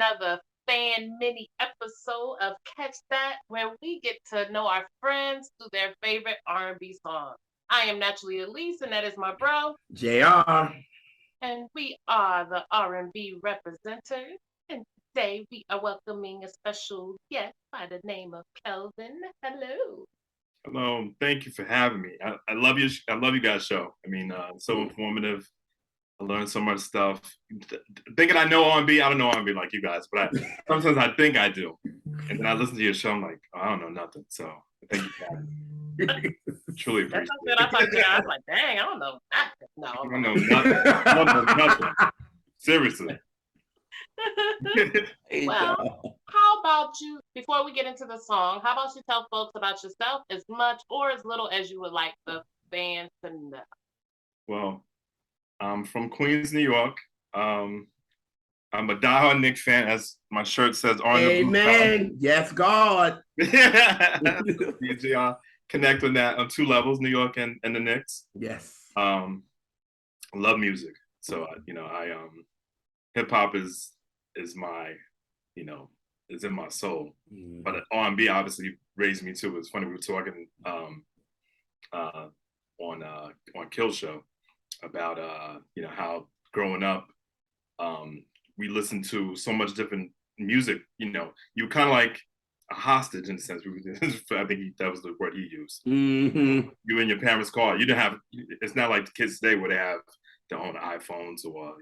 another fan mini episode of Catch That, where we get to know our friends through their favorite R&B song. I am naturally Elise, and that is my bro. JR. And we are the R&B representatives. And today we are welcoming a special guest by the name of Kelvin. Hello. Hello, thank you for having me. I love you. I love you guys' show. I mean, it's so informative. I learned so much stuff. Thinking I know R&B, I don't know R&B like you guys, but sometimes I think I do. And then I listen to your show, I'm like, oh, I don't know nothing. So thank you for having me. Truly appreciate it. I was like, dang, I don't know nothing. No, I don't know nothing. I don't know nothing. Seriously. Well, how about you, before we get into the song, how about you tell folks about yourself as much or as little as you would like the fans to know? Well, I'm from Queens, New York. I'm a diehard Knicks fan, as my shirt says. Amen. Yes, God. You connect with that on two levels, New York and the Knicks. Yes. I love music, so hip hop is my, is in my soul. But R&B obviously raised me too. It's funny, we were talking on Kill Show about how growing up we listened to so much different music. You kind of like a hostage in a sense. I think that was the word he used. You in your parents' car. You didn't have. It's not like the kids today where they have their own iPhones or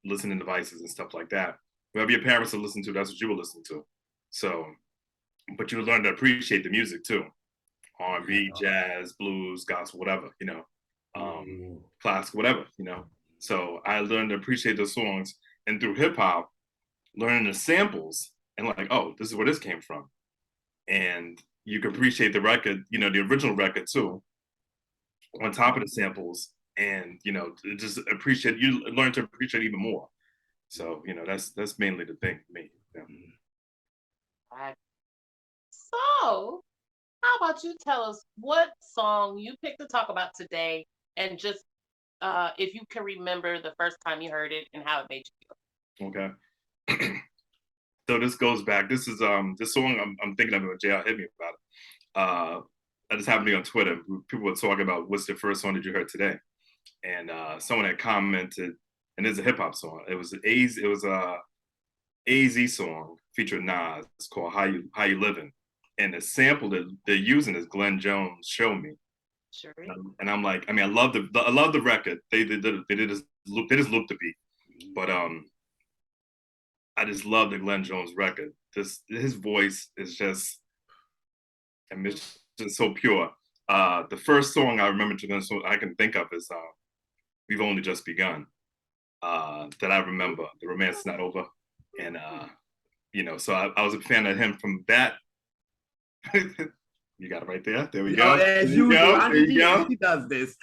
listening devices and stuff like that. Whatever your parents would listen to, that's what you would listen to. So, but you learn to appreciate the music too. R&B, jazz, blues, gospel, whatever, classic, whatever, So I learned to appreciate those songs, and through hip hop, learning the samples and like, oh, this is where this came from. And you can appreciate the record, the original record too, on top of the samples, and just you learn to appreciate even more. So, that's mainly the thing for me. Right. So, how about you tell us what song you picked to talk about today, and just if you can remember the first time you heard it and how it made you feel. Okay. So this goes back. This is this song I'm thinking of when JL hit me about it. That just happened to me on Twitter. People were talking about what's the first song that you heard today, and someone had commented, and it's a hip hop song. It was a AZ song featuring Nas. It's called How You Living, and the sample that they're using is Glenn Jones' "Shpw Me." Sure. And I'm like, I mean, I love the record. They just looped the beat, but I just love the Glenn Jones record. His voice is just, it's just so pure. The first song I remember I can think of is "We've Only Just Begun." That I remember. The romance is not over, and so I was a fan of him from that. You got it right there. There we go. Oh, as you go. He does this.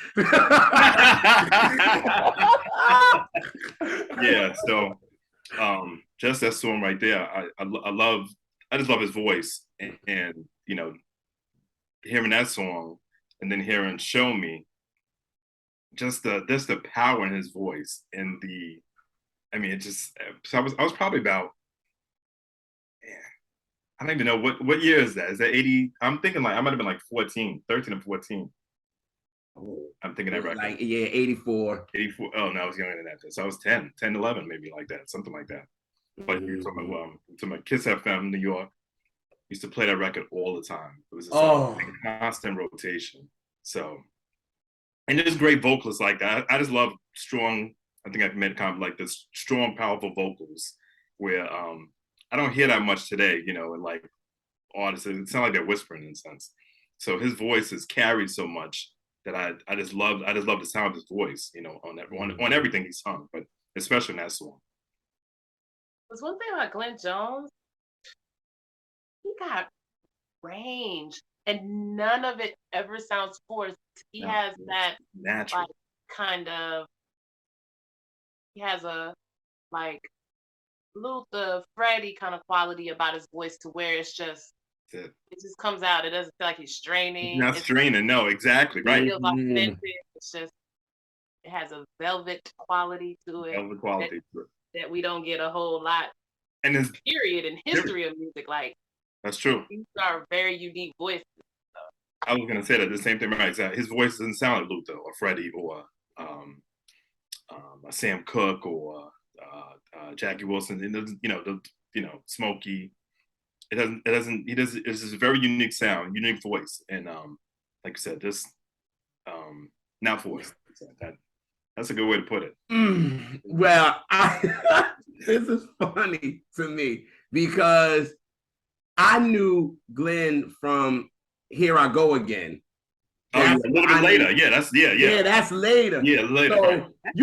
Yeah. So. Just that song right there, I just love his voice, and hearing that song and then hearing "Shpw Me," just the power in his voice and it just. So I was probably about, I don't even know what year is that? Is that 80? I'm thinking like I might have been like 13 or 14. I'm thinking that record. Like, yeah, 84. 84. Oh, no, I was younger than that. So I was 10, 11, maybe like that, something like that. But you're talking about Kiss FM, New York. Used to play that record all the time. It was a constant rotation. So, and there's great vocalists like that. I just love strong, I think I've made a comment like this, strong, powerful vocals where I don't hear that much today, and like artists, it sounds like they're whispering in a sense. So his voice is carried so much that I just love the sound of his voice, on everything he's sung, but especially in that song. There's one thing about Glenn Jones, he got range, and none of it ever sounds forced. He has that natural, like, kind of. He has a like Luther Freddie kind of quality about his voice to where it's just. It just comes out. It doesn't feel like he's straining. Not straining, no, exactly, right. It feels authentic. It's just, it has a velvet quality to it. Velvet quality. That we don't get a whole lot. and his period in history of music. Like, that's true. These are very unique voices. I was gonna say that the same thing, right? His voice doesn't sound like Luther or Freddie or a Sam Cooke or Jackie Wilson. It doesn't, Smokey. It doesn't. He does. It's just a very unique sound, unique voice, and like you said, this not voice. That's a good way to put it. Well, this is funny to me because I knew Glenn from Here I Go Again. Oh, yeah, a little bit later. Yeah, that's yeah. Yeah, that's later. Yeah, later. So,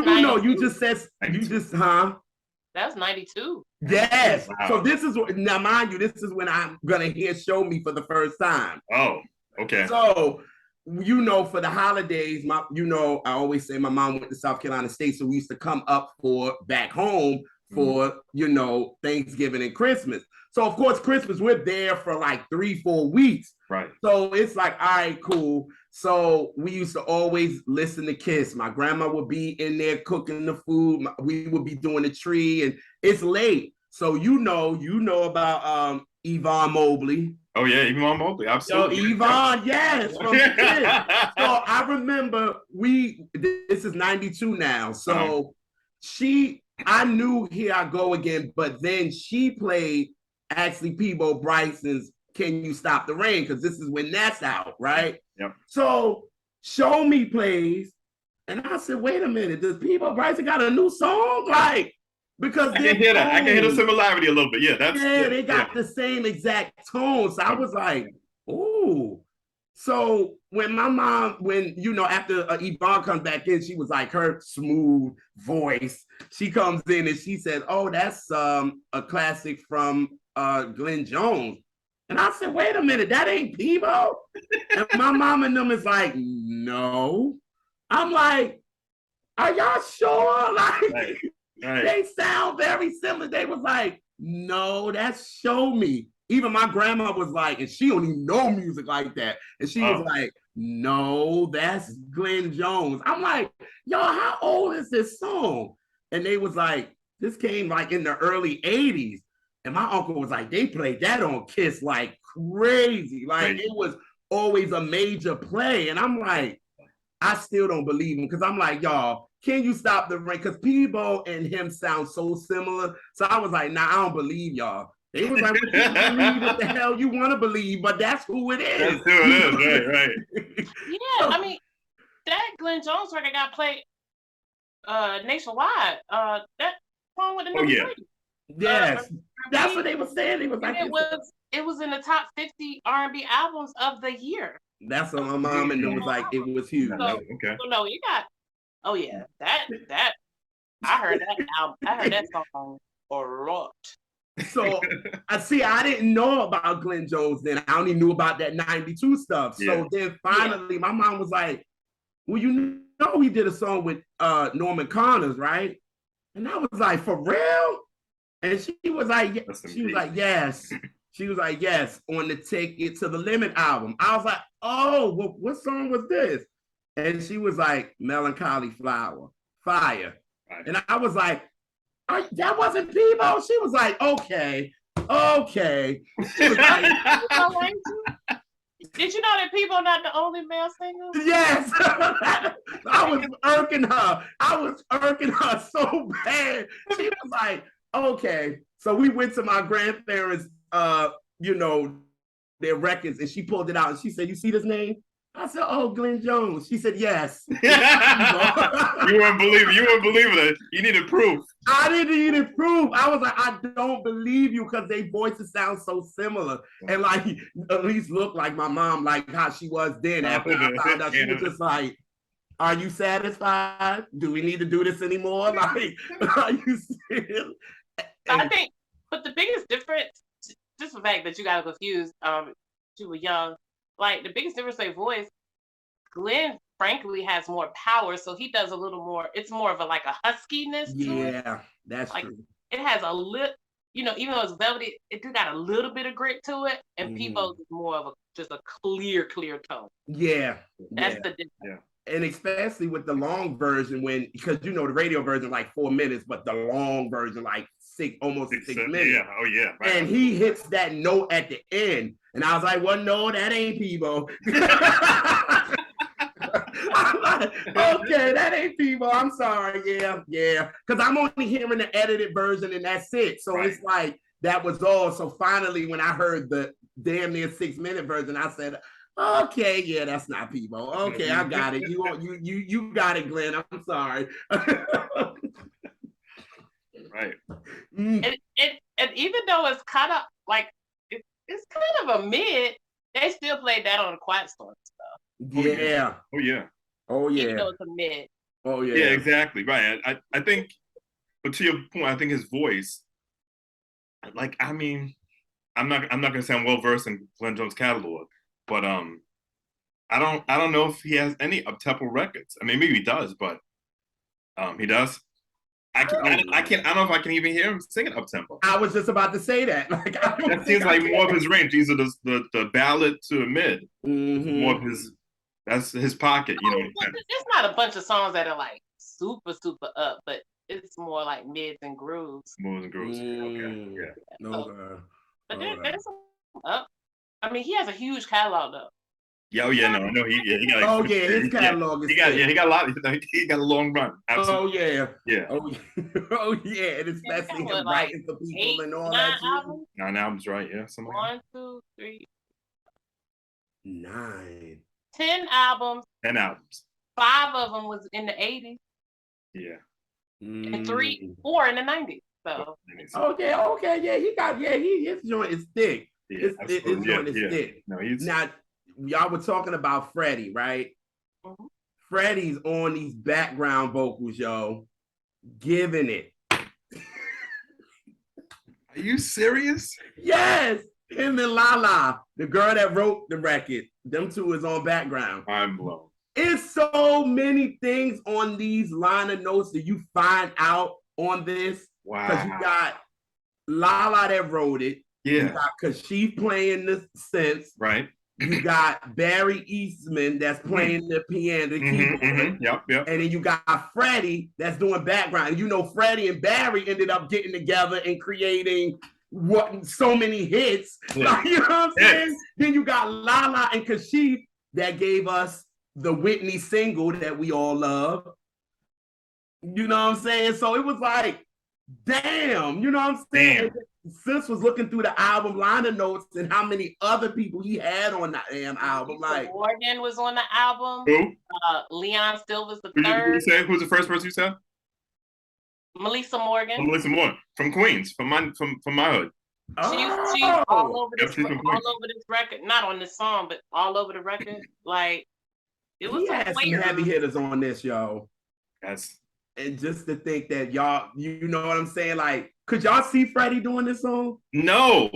right. you just said, That's 92. Yes. Wow. So this is, now mind you, this is when I'm going to hear Shpw Me for the first time. Oh, okay. So, for the holidays, I always say my mom went to South Carolina State, so we used to come up back home for, Thanksgiving and Christmas. So, of course, Christmas, we're there for like 3-4 weeks. Right. So it's like, all right, cool. So we used to always listen to Kiss. My grandma would be in there cooking the food. We would be doing the tree, and it's late. So you know about Yvonne Mobley. Oh yeah, Yvonne Mobley, absolutely. So Yvonne, yes, from Kiss. So I remember this is 92 now. So I knew Here I Go Again, but then she played actually Peabo Bryson's Can You Stop the Rain? Because this is when that's out, right? Yep. So Shpw Me plays, and I said, wait a minute, does Peabo Bryson got a new song? Like, because I can hear that. I can hear the similarity a little bit. Yeah, they got the same exact tone. So I was like, ooh. So when my mom, after Yvonne comes back in, she was like, her smooth voice, she comes in and she said, oh, that's a classic from Glenn Jones. And I said, wait a minute, that ain't Peabo? And my mom and them is like, no. I'm like, are y'all sure? Like, right. They sound very similar. They was like, no, that's Shpw Me. Even my grandma was like, and she don't even know music like that. And she was like, no, that's Glenn Jones. I'm like, y'all, how old is this song? And they was like, this came like in the early 80s. And my uncle was like, they played that on Kiss like crazy. Like it was always a major play. And I'm like, I still don't believe him because I'm like, y'all, Can You Stop the Rain? Because Peabo and him sound so similar. So I was like, nah, I don't believe y'all. They was like, well, you believe what the hell you want to believe, but that's who it is. That's who it is, right. Yeah, I mean, that Glenn Jones record got played nationwide. That song with the number 3. Yes, that's what they were saying. They was like, it was in the top 50 R&B albums of the year. That's what my mom and them was like. It was huge. So, okay. So no, you got. Oh yeah, that. I heard that album. I heard that song a lot. So I didn't know about Glenn Jones then. I only knew about that 92 stuff. Yeah. So then finally, my mom was like, "Well, he did a song with Norman Connors, right?" And I was like, "For real?" And she was like, yes. She was like, yes, on the Take It to the Limit album. I was like, oh, well, what song was this? And she was like, Melancholy Fire. Right. And I was like, that wasn't Peabo? She was like, okay. She was like, did you know that Peabo not the only male singer? Yes. I was irking her so bad. She was like, okay. So we went to my grandparents' their records, and she pulled it out and she said, you see this name? I said, oh, Glenn Jones. She said, yes. You weren't believing it. You needed proof. I didn't need proof. I was like, I don't believe you because their voices sound so similar. And like, at least look like my mom, like how she was then. After I found out, she was just like, are you satisfied? Do we need to do this anymore? Like, are you serious? I think, but the biggest difference, just the fact that you got confused, you were young, like the biggest difference in voice, Glenn frankly has more power, so he does a little more, it's more of a huskiness to it. Yeah, that's like, true. It has a little, even though it's velvety, it do got a little bit of grit to it, and Peebo's is more of just a clear tone. Yeah. That's the difference. Yeah. And especially with the long version because the radio version like 4 minutes, but the long version like almost Six, 6 minutes. Yeah. Oh yeah. Right. And he hits that note at the end. And I was like, well, no, that ain't Peebo. I'm like, okay, that ain't Peebo. I'm sorry. Yeah. Because I'm only hearing the edited version and that's it. So it's like, that was all. So finally, when I heard the damn near 6 minute version, I said, okay, yeah, that's not Peebo. Okay, I got it. You got it, Glenn. I'm sorry. Right. And even though it's kind of like it's kind of a mid, they still played that on the Quiet Storm stuff. Yeah. Oh yeah. Oh yeah. Even though it's a mid. Oh yeah. Yeah, exactly. Right. I think, but to your point, I think his voice, like, I mean, I'm not gonna say I'm well versed in Glenn Jones' catalog, but I don't know if he has any up-tempo records. I mean, maybe he does, but he does. I don't know if I can even hear him singing up-tempo. I was just about to say that. Like, that seems like more of his range. These are the ballad to the mid. More of his, that's his pocket, you know. It's not a bunch of songs that are like super up, but it's more like mids and grooves. Mids and grooves. Okay. Yeah. No. But there's some up. I mean, he has a huge catalog though. Yeah, he got. His catalog is. He got a lot. He got a long run. Absolutely. Yeah. And especially him writing for people and all that. 9 albums, right? Yeah. 1, 2, 3, 9. 10 albums. 10 albums. 5 of them was in the 80s. Yeah. And 4 in the 90s. So. Okay. Yeah, his joint is thick. Yeah, his joint is thick. No, now, y'all were talking about Freddie, right? Mm-hmm. Freddie's on these background vocals, yo, giving it. Are you serious? Yes. Him and Lala, the girl that wrote the record, them two is on background. I'm blown. It's so many things on these liner notes that you find out on this. Wow. Because you got Lala that wrote it. Yeah. You got Kashief playing the synths. Right. You got Barry Eastman that's playing the piano, the keyboard. Yep. And then you got Freddie that's doing background. And you know, Freddie and Barry ended up getting together and creating so many hits. Yeah. Like, you know what I'm saying? Then you got Lala and Kashief that gave us the Whitney single that we all love. You know what I'm saying? So it was like, damn, you know what I'm saying? Sis was looking through the album liner notes and how many other people he had on that damn album. Like Morgan was on the album. Who? Leon Silva's the third. third. Who's the first person you said? Melissa Morgan. Oh, Melissa Morgan from Queens, from my hood. She's all over this record. Not on this song, but all over the record. Like it was some heavy hitters on this, y'all. That's and just to think that y'all, you know what I'm saying? Like, could y'all see Freddie doing this song? No.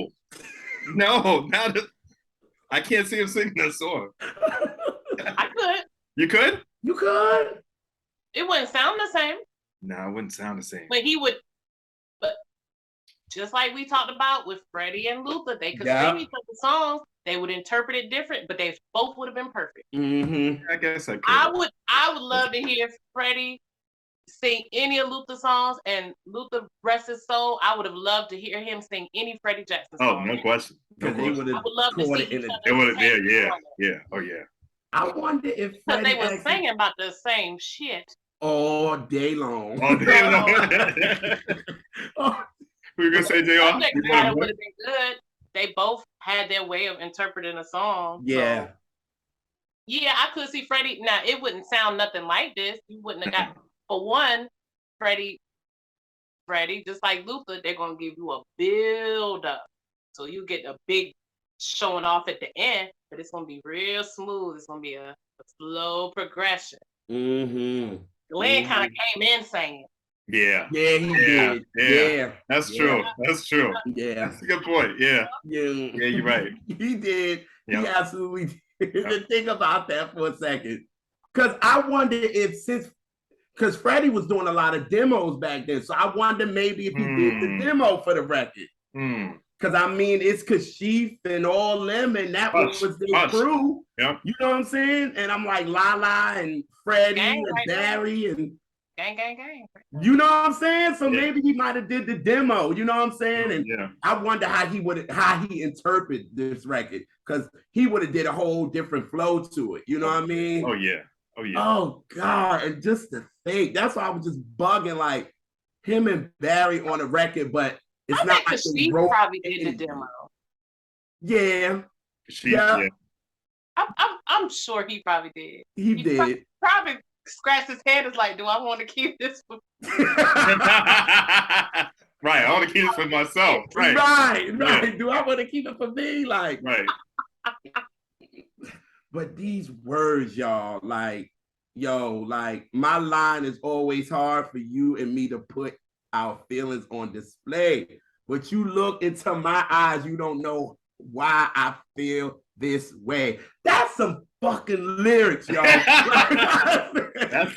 I can't see him singing that song. I could. You could? You could. It wouldn't sound the same. No, it wouldn't sound the same. But but just like we talked about with Freddie and Luther, they could sing each other's songs. They would interpret it different, but they both would have been perfect. Mm-hmm. I guess I could. I would love to hear Freddie sing any of Luther's songs, and Luther, rest his soul, I would have loved to hear him sing any Freddie Jackson song. Oh, no question. I would love to see each other. They would have, yeah. Oh, yeah. I wonder if because they were singing about the same shit all day long. All day long. We were gonna say JR. It would have been good. They both had their way of interpreting a song. Yeah. So, yeah, I could see Freddie. Now it wouldn't sound nothing like this. You wouldn't have got. For one, Freddie, just like Luther, they're gonna give you a build up, so you get a big showing off at the end, but it's gonna be real smooth. It's gonna be a slow progression. Mm-hmm. Glenn kind of came in saying, Yeah, he did. Yeah, that's true. That's true. Yeah, that's a good point. Yeah, you're right. He did. Yep. He absolutely did. Think about that for a second, because I wonder if because Freddie was doing a lot of demos back then. So I wonder maybe if he did the demo for the record. Because I mean, it's Kashief and all them, and that was their crew. Yep. You know what I'm saying? And I'm like Lala and Freddie and Barry and Gang, gang, gang. You know what I'm saying? So Yeah. maybe he might have did the demo. You know what I'm saying? And Yeah. I wonder how he interpret this record, because he would have did a whole different flow to it. You know what I mean? Oh yeah. Oh yeah. Oh God! And just to think, that's why I was just bugging, like him and Barry on a record, but it's not like she probably did the demo. Yeah. Yeah. I'm sure he probably did. He did. Probably scratched his head. Is like, do I want to keep this? Right. I want to keep it for myself. Right. Right. Yeah. Do I want to keep it for me? Like. Right. But these words, y'all, like, yo, like my line is always hard for you and me to put our feelings on display. But you look into my eyes, you don't know why I feel this way. That's some fucking lyrics, y'all. That's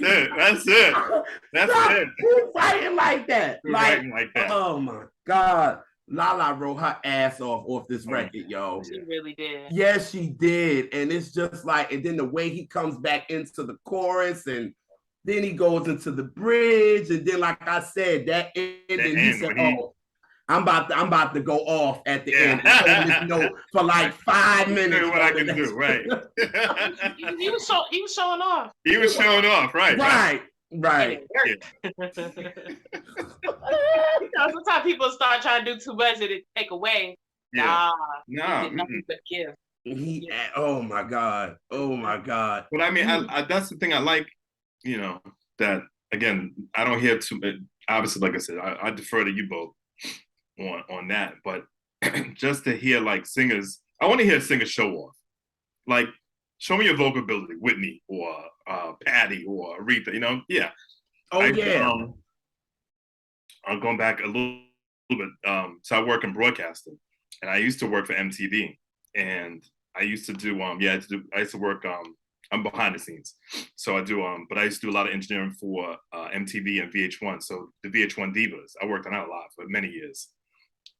it. That's it. That's it. Who's writing like that? Who's writing like that? Oh my God. Lala wrote her ass off this record, yo. She really did. Yes, she did. And it's just like, and then the way he comes back into the chorus, and then he goes into the bridge, and then like I said, that ending, he said, "Oh, I'm about to go off at the end." And this note for like 5 minutes. What I can do, right? he was showing off. He was showing off, right? Right. Sometimes people start trying to do too much and it take away. Yeah. Nothing but give. Oh my God. But I mean, I that's the thing I like, you know, that again, I don't hear too obviously, like I said, I defer to you both on that, but just to hear like singers, I want to hear singers show off. Like, show me your vocal ability, Whitney or Patty or Aretha, you know? Yeah. I'm going back a little bit. So I work in broadcasting, and I used to work for MTV, and I used to do I used to work I'm behind the scenes, so I do but I used to do a lot of engineering for MTV and VH1. So the VH1 Divas, I worked on that a lot for many years,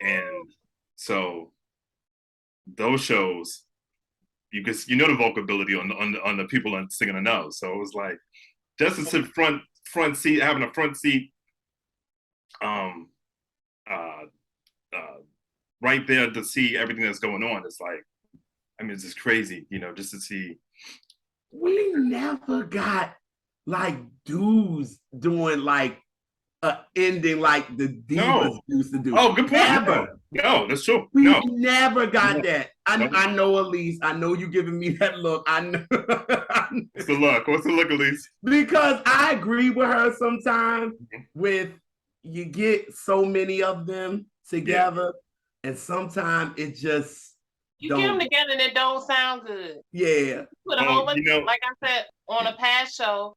and so those shows, you know the vocal ability on the people singing the nose. So it was like just to sit front seat, having a front seat, right there to see everything that's going on. It's like, I mean, it's just crazy, you know, just to see. We never got like dudes doing like ending like the Divas used to do. Oh, good point. Never. No, that's true. We never got that. I know, Elise. I know you giving me that look. I know. What's the look? What's the look, Elise? Because I agree with her sometimes. With you get so many of them together, and sometimes it just you get them together and it don't sound good. Yeah. Put a whole bunch, like I said on a past show,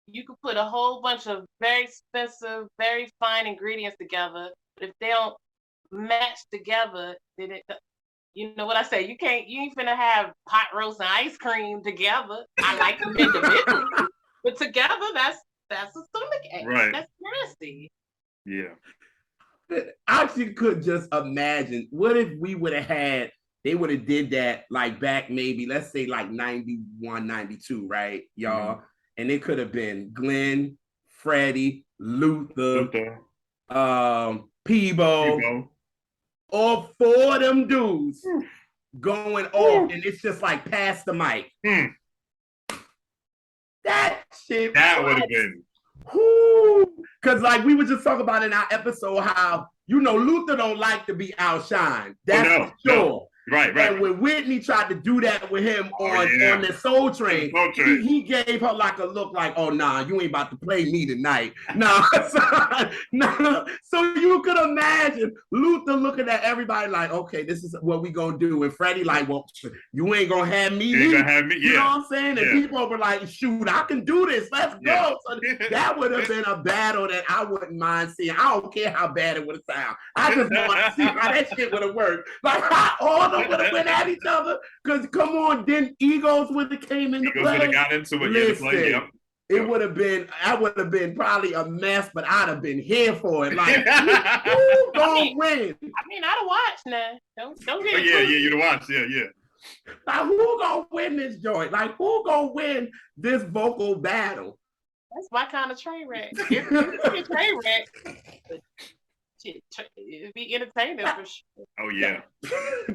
you could put a whole bunch of very expensive, very fine ingredients together, but if they don't match together, then it, you know what I say? You ain't finna have pot roast and ice cream together. I like them individually, but together, that's a stomach ache. Right. That's nasty. Yeah. I actually could just imagine, what if we would have had, they would have did that like back maybe, let's say like 91, 92, right, y'all? And it could have been Glenn, Freddie, Luther. Peebo. All four of them dudes going off, and it's just like pass the mic. That shit. That would have been. Because like we were just talking about in our episode how, you know, Luther don't like to be outshined. That's for sure. No. Right. And when Whitney tried to do that with him on the Soul Train, he gave her like a look like, oh, nah, you ain't about to play me tonight. Nah. So you could imagine Luther looking at everybody like, okay, this is what we gonna do. And Freddie like, well, you ain't gonna have me. You ain't gonna have me. You know what I'm saying? And people were like, shoot, I can do this. Let's go. So that would have been a battle that I wouldn't mind seeing. I don't care how bad it would have sounded. I just want to see how that shit would have worked. Like how all would have went at each other, because come on, then egos would have came into play. Would have got into it. Listen, it would have been, I would have been probably a mess, but I'd have been here for it. Like, who gonna win? I mean, I'd have watched now. Don't get it. You'd have watched. Yeah. Like, who gonna win this joint? Like, who gonna win this vocal battle? That's my kind of train wreck. It's a train wreck. But shit, it'd be entertaining for sure. Oh yeah.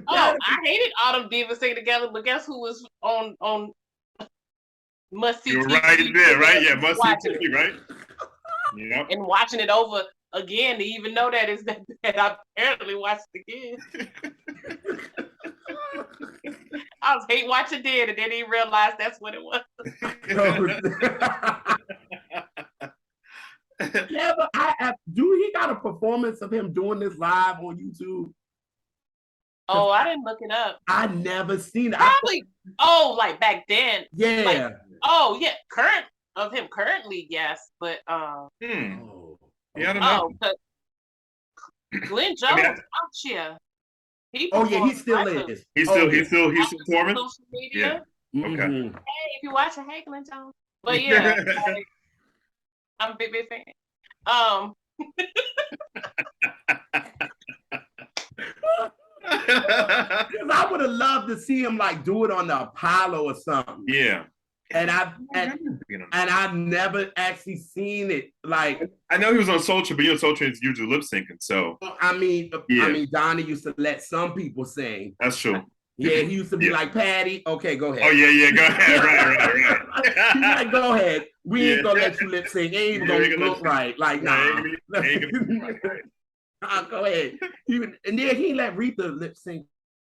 Oh, I hated Autumn Divas singing together, but guess who was on must see You're TV? right there, right? Yeah, must see Watching TV, right? Yep. and watching it over again to even know that is that I apparently watched it again. I was hate watching it and then he realized that's what it was. Yeah, but he got a performance of him doing this live on YouTube? Oh, I didn't look it up. I never seen it. Probably. Like back then. Yeah. Like, yeah. Currently, yes, but Yeah, I don't know. Glenn Jones, yeah. He still is. He's still performing. Social media. Yeah. Okay. Mm-hmm. Hey, if you're watching, hey Glenn Jones. But yeah, like, I'm a big fan. Because I would have loved to see him like do it on the Apollo or something. Yeah. And I've never actually seen it. Like, I know he was on Soul Train, but Soul Train is usually lip syncing. So I mean, Donnie used to let some people sing. That's true. Yeah, he used to be like, Patty, okay, go ahead. Oh yeah, go ahead. Right. He's like, go ahead. We ain't gonna let you lip sync. It ain't even gonna look right. Like, nah. Go ahead. And then he let Rita lip sync.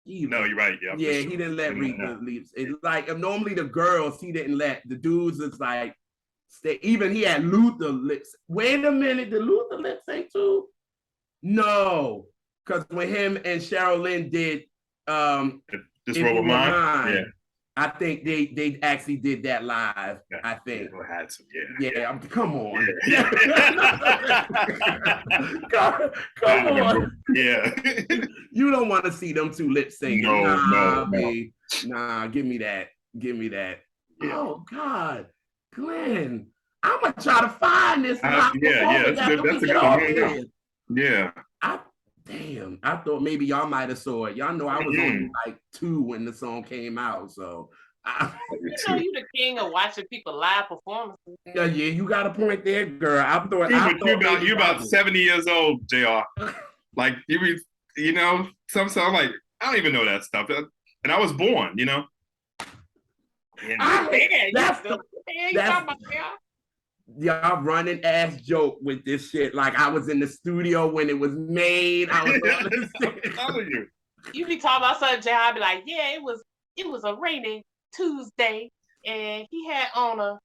No, you're right. Yeah. Yeah, he didn't let Rita lip sync. It's like normally the girls he didn't let. The dudes is like, even he had Luther lip sync. Wait a minute, did Luther lip sync too? No, because when him and Cheryl Lynn did This World of Mine. Yeah. I think they actually did that live. Yeah. I think. Had to, yeah. Come on. Yeah. come on. Yeah. You don't want to see them two lip syncing. No. Nah, give me that. Yeah. Oh God, Glenn, I'm gonna try to find this. That's a good one. Yeah. Damn, I thought maybe y'all might have saw it. Y'all know I was only like 2 when the song came out, so. You the king of watching people live performances. Yeah, you got a point there, girl. You're about 70 years old, JR. Like some song like I don't even know that stuff, and I was born, Yeah. Y'all running ass joke with this shit. Like I was in the studio when it was made. I was I'm telling you. You be talking about something, Jay. I'd be like, yeah, it was a rainy Tuesday, and he had on a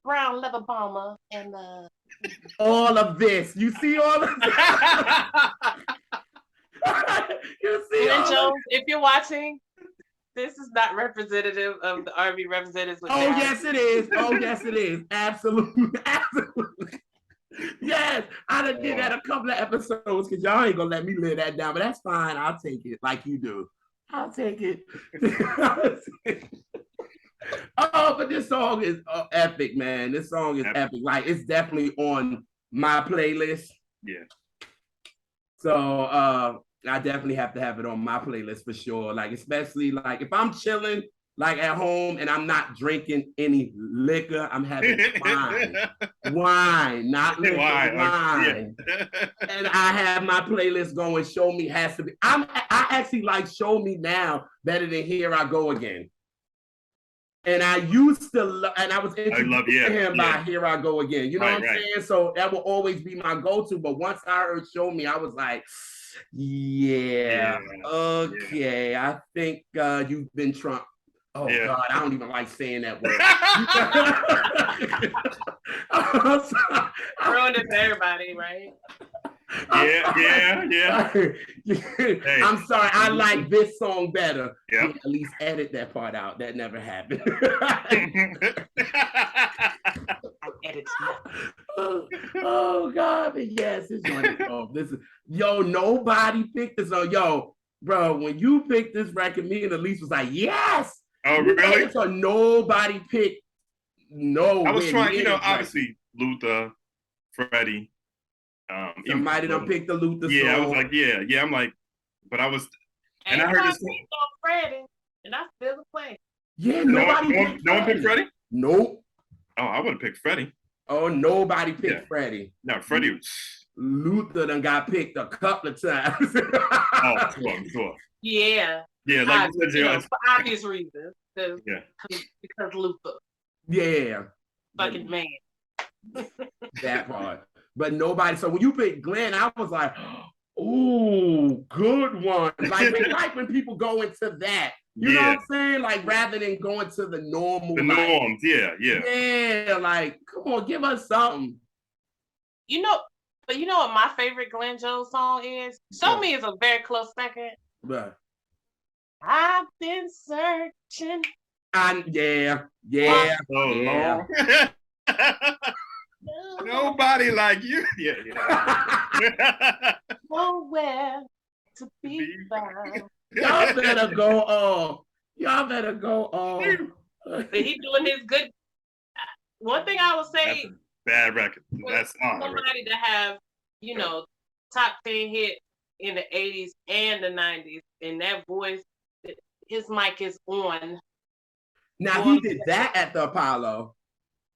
brown leather bomber and all of this. You see all of this? You see Glenn Jones, if you're watching, this is not representative of the R&B representatives. Yes, it is. Absolutely. Yes, I done did that a couple of episodes because y'all ain't gonna let me live that down, but that's fine. I'll take it like you do. I'll take it. But this song is epic, man. This song is epic. Like it's definitely on my playlist. Yeah. So I definitely have to have it on my playlist for sure. Like, especially like if I'm chilling like at home and I'm not drinking any liquor, I'm having wine, not liquor, wine. Yeah. And I have my playlist going. Show Me has to be. I actually like Show Me now better than Here I Go Again. And I used to, and I was introduced to him by Here I Go Again. You know what I'm saying? So that will always be my go-to. But once I heard Show Me, I was like, okay, I think you've been Trump. Oh God, I don't even like saying that word. Ruined it for everybody, right? Yeah. Hey. I'm sorry, I like this song better. Yeah. At least edit that part out. That never happened. Oh God, but yes, it's on. This is nobody picked this on. Yo, bro, when you picked this record, me and Elise was like, yes. Oh, really? So nobody picked. No, I was trying. Obviously Luther, Freddie. Somebody done picked the Luther song. I was like, yeah. I'm like, but I was, and I heard this song. Freddie, and I still play. Yeah, no one picked Freddie. Nope. Oh, I would have picked Freddie. Oh, nobody picked Freddie. No, Freddie. Luther done got picked a couple of times. Oh, sure. Yeah. Yeah, like you said, for obvious reasons. Because Luther. Yeah. Fucking man. That part. But nobody. So when you picked Glenn, I was like, ooh, good one. Like we like when people go into that. You know what I'm saying? Like rather than going to the normal. The norms, yeah. Yeah, like come on, give us something. You know, but you know what my favorite Glenn Jones song is? Show Me is a very close second. But I've been searching. Yeah. Nobody like you. Yeah. Nowhere to be found. Y'all better go on. Y'all better go on. But he doing his good. One thing I will say. That's a bad record. That's somebody to have, top 10 hit in the 80s and the 90s, and that voice, his mic is on. Now he did that at the Apollo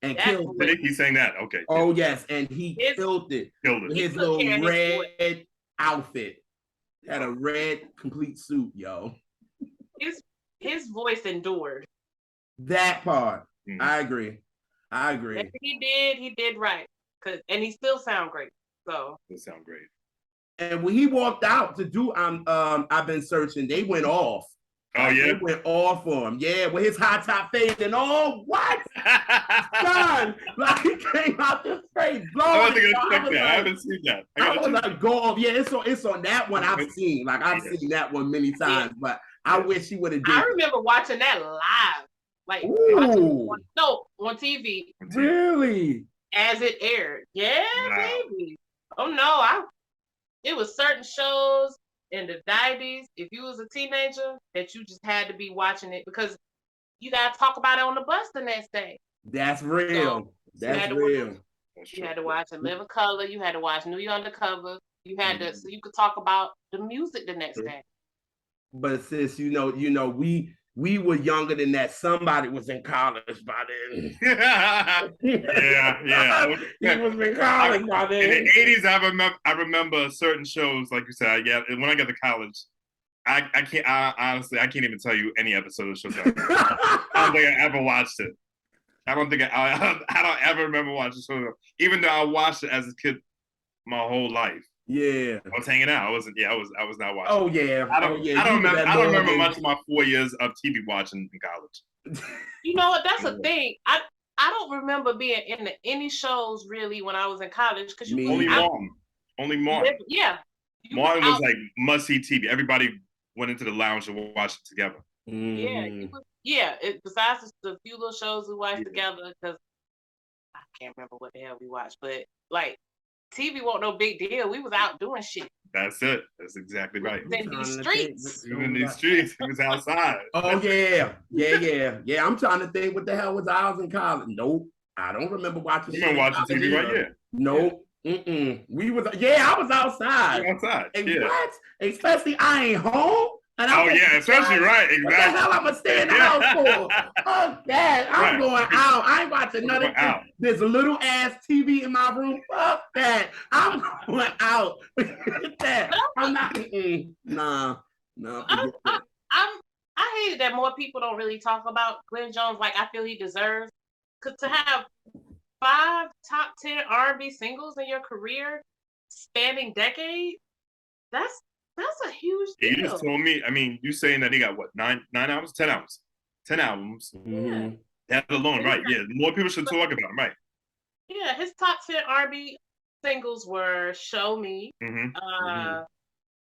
and killed it. He sang that, okay. Oh yes, and he killed it. With his little red outfit. Had a red complete suit, yo. His voice endured. That part, I agree. And he did right, and he still sound great. So it sound great. And when he walked out to do I've been searching, they went off. Oh yeah, they went off for him. Yeah, with his high top fade and all. What, son? Like he came out this straight blowing. I haven't seen that. I was like, go off. Yeah, it's on that one. I've seen. Like I've seen that one many times, but I wish he would have. I remember watching that live. Like on TV. Really? As it aired. Yeah, baby. Oh no, it was certain shows in the 90s, if you was a teenager, that you just had to be watching it because you gotta talk about it on the bus the next day. That's real. That's real. You had to watch In Living Color, you had to watch New York Undercover, you had to so you could talk about the music the next day. But sis, we were younger than that. Somebody was in college by then. Yeah. He was in college by then. In the 80s, I remember certain shows, like you said. Yeah, when I got to college, I honestly can't even tell you any episode of the show. I don't think I ever watched it. I don't ever remember watching the show, even though I watched it as a kid my whole life. Yeah, I was hanging out. I was not watching. Oh yeah. I don't remember much of my 4 years of TV watching in college. You know what? That's a thing. I don't remember being in any shows really when I was in college because only Martin. Yeah, Martin was like must see TV. Everybody went into the lounge and watched it together. Yeah. Besides the few little shows we watched together, because I can't remember what the hell we watched, but like. TV wasn't no big deal. We was out doing shit. That's it. That's exactly right. In these streets. In these streets. He was outside. Oh yeah. Yeah. I'm trying to think what the hell was I was in college. Nope. I don't remember watching. You remember watching TV right here? Nope. We was I was outside. What? Especially I ain't home. And especially right. Exactly. What the hell I'm gonna stay in the house for? Oh, Dad, I'm going out. I ain't watching none of this. There's a little ass TV in my room. Fuck that. I'm going out. That. I'm not. No. I hate that more people don't really talk about Glenn Jones like I feel he deserves. Because to have 5 top 10 R&B singles in your career spanning decades, that's a huge deal. You just told me, you saying that he got what, 9 albums? 10 albums. 10 albums. Mm-hmm. That alone, right. Yeah. More people should talk about him, right. Yeah, his top 10 R&B singles were Show Me.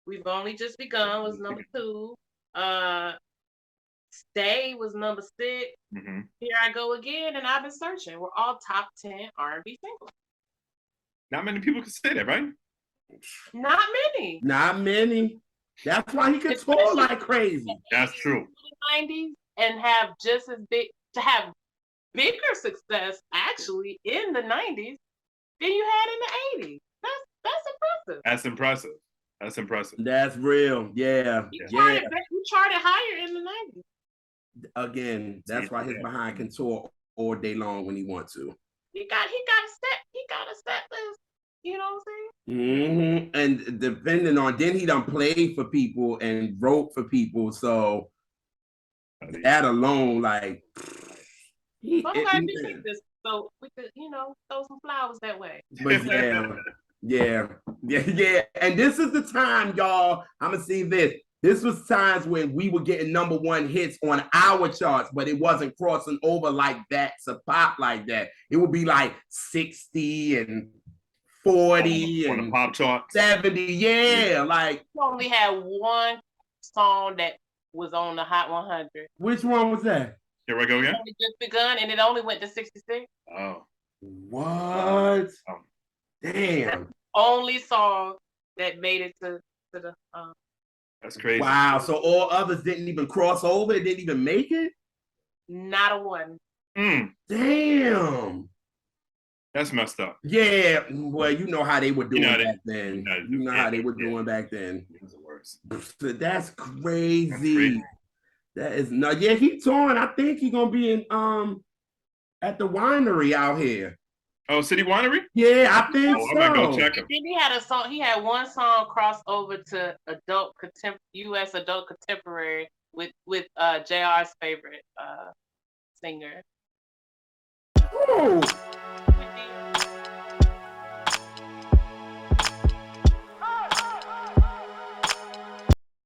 We've Only Just Begun was number 2. Stay was number 6. Here I Go Again and I've Been Searching. We're all top 10 R&B singles. Not many people can say that, right? Not many. That's why he could tour like crazy. That's true. 90s and have just as bigger success actually in the 90s than you had in the 80s. That's impressive. That's impressive. That's real. Yeah. You charted higher in the 90s. Again, that's why his behind can tour all day long when he wants to. He got a set list. You know what I'm saying? And depending on, then he done played for people and wrote for people. So that alone, like, I'm glad you keep this, so we could, throw some flowers that way. But yeah. And this is the time, y'all. I'm gonna see this. This was times when we were getting #1 hits on our charts, but it wasn't crossing over like that to pop like that. It would be like 60 and 40 on and the pop chart 70. Yeah, like we only had one song that was on the Hot 100. Which one was that? Here we go again. It only just begun, and it only went to 66. Oh, what? Damn. That's the only song that made it to the. That's crazy. Wow. So all others didn't even cross over. It didn't even make it. Not a one. Damn. That's messed up. Yeah. Well, you know how they were doing back then. You know how they were doing back then. It was the worst. That's crazy. That is not. Yeah, he touring. I think he's gonna be in at the winery out here. Oh, City Winery? Yeah, I think so. I'm gonna go check him. He had a song. He had one song cross over to U.S. adult contemporary with JR's favorite singer. Oh.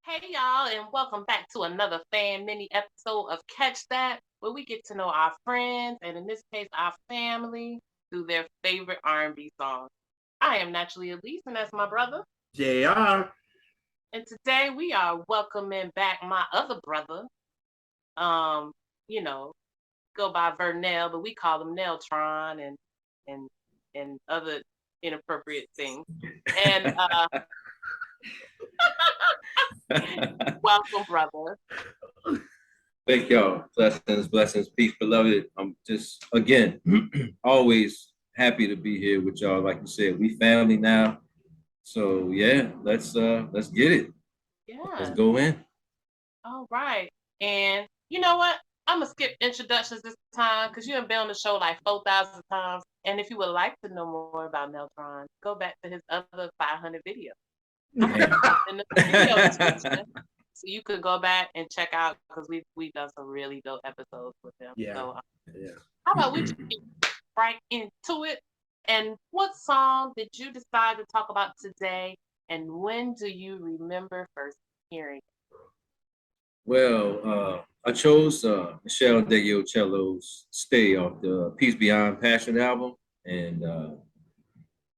Hey y'all, and welcome back to another fan mini episode of Catch That, where we get to know our friends, and in this case, our family, through their favorite R&B songs. I am Naturally Elise, and that's my brother, JR. And today we are welcoming back my other brother. Go by Vernell, but we call him Neltron and other inappropriate things. And welcome, brother. Thank y'all. Blessings, peace, beloved. I'm just, again, always happy to be here with y'all. Like you said, we family now. So yeah, let's get it. Yeah. Let's go in. All right. And you know what? I'm gonna skip introductions this time because you have been on the show like 4,000 times. And if you would like to know more about Neltron, go back to his other 500 videos. In the video description, so you could go back and check out because we've done some really dope episodes with him. Yeah. So, how about we just get right into it? And what song did you decide to talk about today? And when do you remember first hearing it? Well, I chose Me'shell Ndegeocello's "Stay" off the Peace Beyond Passion album, and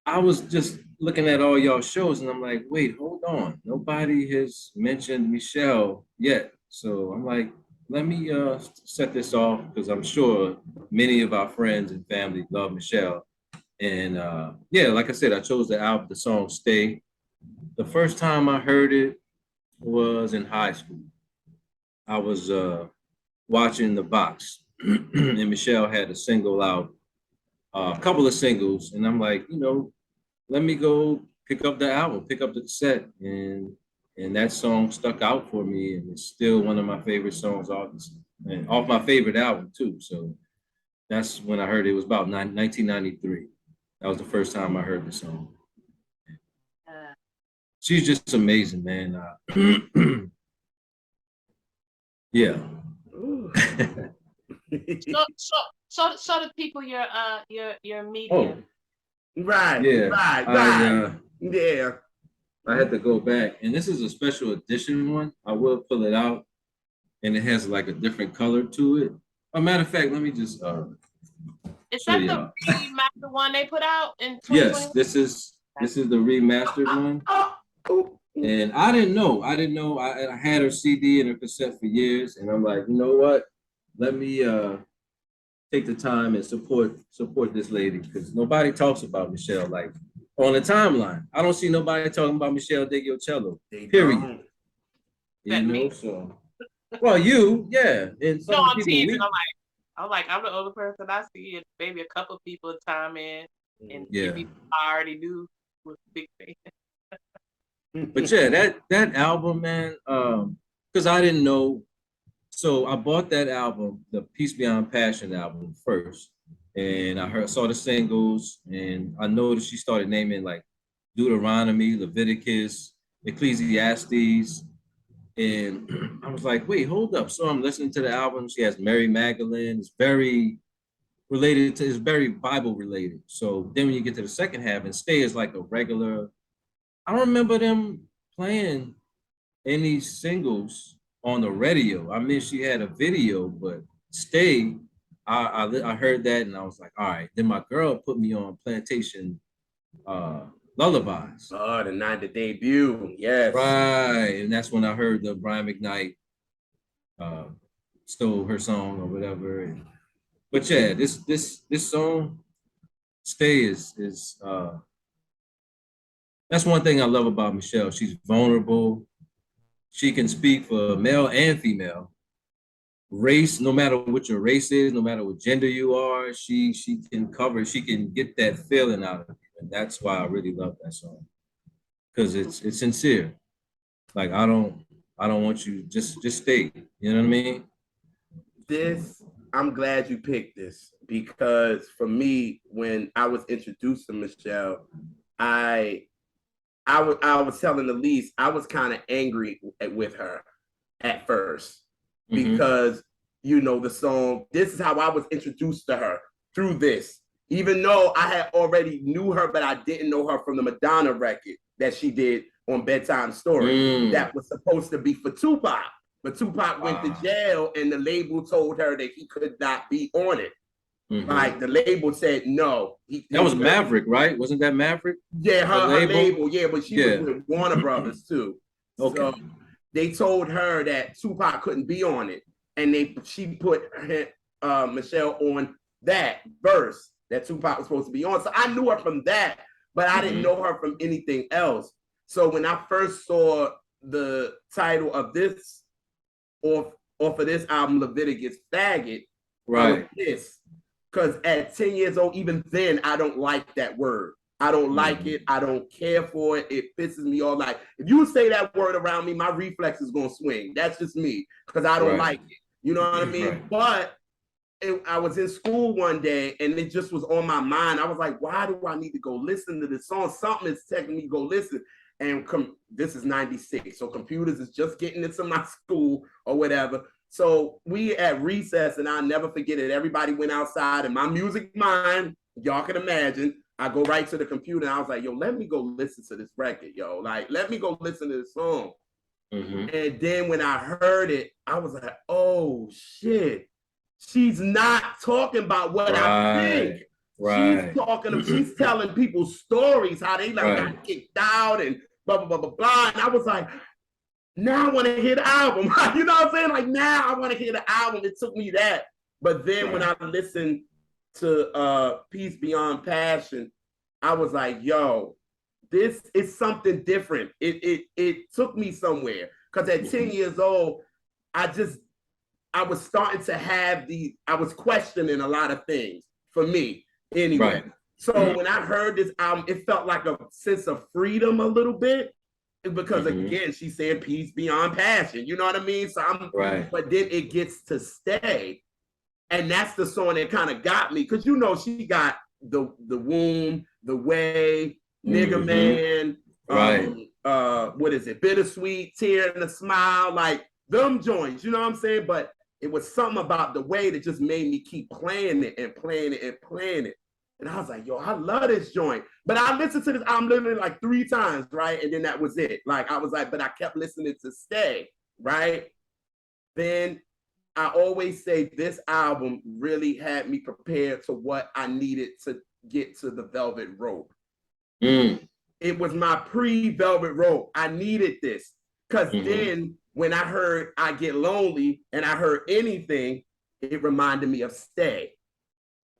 I was just looking at all y'all shows, and I'm like, wait, hold on, nobody has mentioned Me'shell yet. So I'm like, let me set this off because I'm sure many of our friends and family love Me'shell. And like I said, I chose the song "Stay." The first time I heard it was in high school. I was watching The Box, and Me'shell had a single out, a couple of singles, and I'm like, let me go pick up the album, pick up the cassette, and that song stuck out for me, and it's still one of my favorite songs off my favorite album too. So that's when I heard it. It was about 1993. That was the first time I heard the song. She's just amazing, man. Yeah. Show the people your media. Oh. Right. Yeah. Right. Yeah. I had to go back, and this is a special edition one. I will pull it out, and it has like a different color to it. As a matter of fact, let me just Is that the remastered one they put out in 2021? Yes, this is the remastered one. And I didn't know. I had her CD and her cassette for years, and I'm like, you know what? Let me take the time and support this lady because nobody talks about Me'shell like on the timeline. I don't see nobody talking about Me'shell Ndegeocello. Period. You know, so well, and some I'm people teasing. I'm the only person I see, and maybe a couple people chime in, and people I already knew was a big fan. But yeah, that album, man, because I didn't know. So I bought that album, the Peace Beyond Passion album first. and saw the singles, and I noticed she started naming like Deuteronomy, Leviticus, Ecclesiastes, and I was like, wait, hold up. So I'm listening to the album. She has Mary Magdalene. It's very related to, it's very Bible related. So then when you get to the second half, and Stay is like a regular. I don't remember them playing any singles on the radio. I mean, she had a video, but Stay, I heard that and I was like, all right. Then my girl put me on Plantation Lullabies. Oh, the debut, yes. Right, and that's when I heard the Brian McKnight stole her song or whatever. But yeah, this song, Stay is that's one thing I love about Me'shell. She's vulnerable. She can speak for male and female. Race, no matter what your race is, no matter what gender you are, she can get that feeling out of you. And that's why I really love that song. Because it's sincere. Like I don't want you just stay. You know what I mean? I'm glad you picked this, because for me, when I was introduced to Me'shell, I was telling Elise, I was kind of angry with her at first, because the song, this is how I was introduced to her, through this. Even though I had already knew her, but I didn't know her from the Madonna record that she did on Bedtime Story. That was supposed to be for Tupac. But Tupac went to jail, and the label told her that he could not be on it. Like the label said no. That was Maverick, right? Wasn't that Maverick? Yeah, her label. Yeah, but she was with Warner Brothers too. Okay. So they told her that Tupac couldn't be on it, and she put Me'shell on that verse that Tupac was supposed to be on. So I knew her from that, but I didn't know her from anything else. So when I first saw the title of this, off of this album, Leviticus Faggot, right? Because at 10 years old, even then, I don't like that word. I don't like it. I don't care for it. It pisses me off. Like, if you say that word around me, my reflex is going to swing. That's just me, because I don't like it. You know what I mean? But I was in school one day, and it just was on my mind. I was like, why do I need to go listen to this song? Something is telling me to go listen. And this is 96, so computers is just getting into my school or whatever. So we at recess, and I'll never forget it. Everybody went outside, and my music mind, y'all can imagine, I go right to the computer, and I was like, yo, let me go listen to this record, yo. Like, let me go listen to this song. And then when I heard it, I was like, oh, shit. She's not talking about what I think. She's telling people stories, how they got kicked out and blah, blah, blah, blah, blah. And I was like, now I want to hear the album. You know what I'm saying? Like, now I want to hear the album. It took me that. But then when I listened to Peace Beyond Passion, I was like, yo, this is something different. It took me somewhere. Because at 10 years old, I was starting to have I was questioning a lot of things for me anyway. So when I heard this album, it felt like a sense of freedom a little bit, because again, she said peace beyond passion. You know what I mean? So but then it gets to Stay. And that's the song that kind of got me, because she got the Womb, The Way, Nigga Man, what is it? Bittersweet, Tear in the Smile, like them joints, you know what I'm saying? But it was something about the Way that just made me keep playing it and playing it and playing it. And I was like, yo, I love this joint. But I listened to this album literally like 3 times, right? And then that was it. Like, I was like, but I kept listening to Stay, right? Then I always say this album really had me prepared to what I needed to get to the Velvet Rope. It was my pre-Velvet Rope. I needed this. Because then when I heard I Get Lonely and I heard Anything, it reminded me of Stay.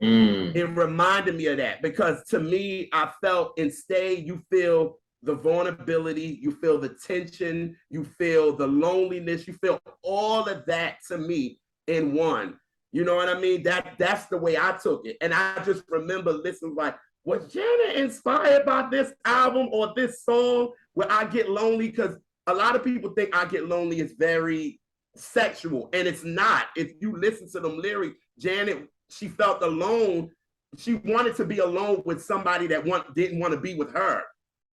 It reminded me of that, because to me, I felt in Stay, you feel the vulnerability, you feel the tension, you feel the loneliness, you feel all of that to me in one. You know what I mean? That's the way I took it. And I just remember listening like, was Janet inspired by this album or this song where I Get Lonely? Because a lot of people think I Get Lonely is very sexual, and it's not. If you listen to them lyrics, Janet, she felt alone she wanted to be alone with somebody that didn't want to be with her.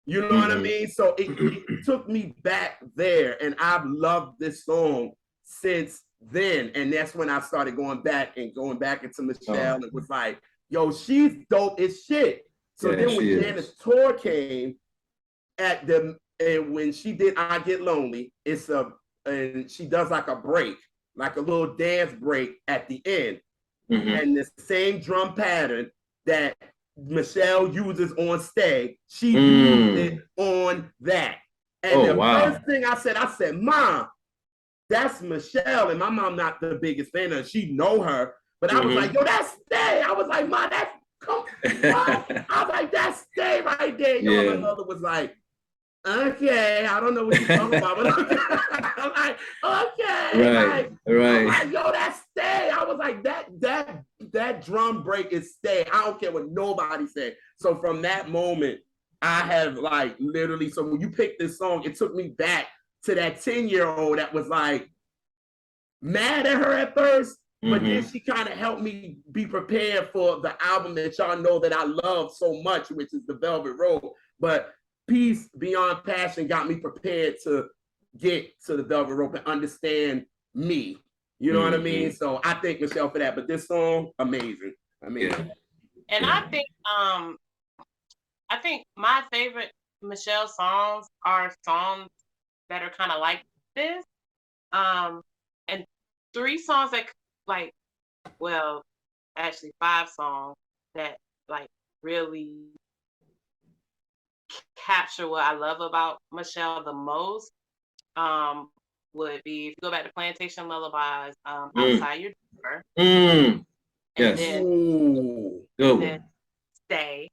You know what I mean? So it took me back there, and I've loved this song since then. And that's when I started going back into Me'shell, and it was like, yo, she's dope as shit. So then when Janet's tour came and when she did I Get Lonely, and she does like a break, like a little dance break at the end. And the same drum pattern that Me'shell uses on Stay, she used it on that. And the first thing I said, Mom, that's Me'shell. And my mom not the biggest fan of her. She know her, but I was like, yo, that's Stay. I was like, Mom, that's I was like, that's Stay right there. Yo, my mother was like, okay, I don't know what you're talking about, but okay. I'm like, okay, right. I'm like, yo, that's Stay. I was like, that drum break is Stay. I don't care what nobody said. So from that moment, I have like literally. So when you pick this song, it took me back to that 10-year-old that was like mad at her at first, but then she kind of helped me be prepared for the album that y'all know that I love so much, which is The Velvet Rope. But Peace Beyond Passion got me prepared to get to The Velvet Rope and understand me. You know what I mean? So I thank Me'shell for that. But this song, amazing. Amazing. And I think my favorite Me'shell songs are songs that are kind of like this. And 3 songs that like, well, actually 5 songs that like really capture what I love about Me'shell the most would be, if you go back to Plantation Lullabies, Outside Your Door. And then Stay.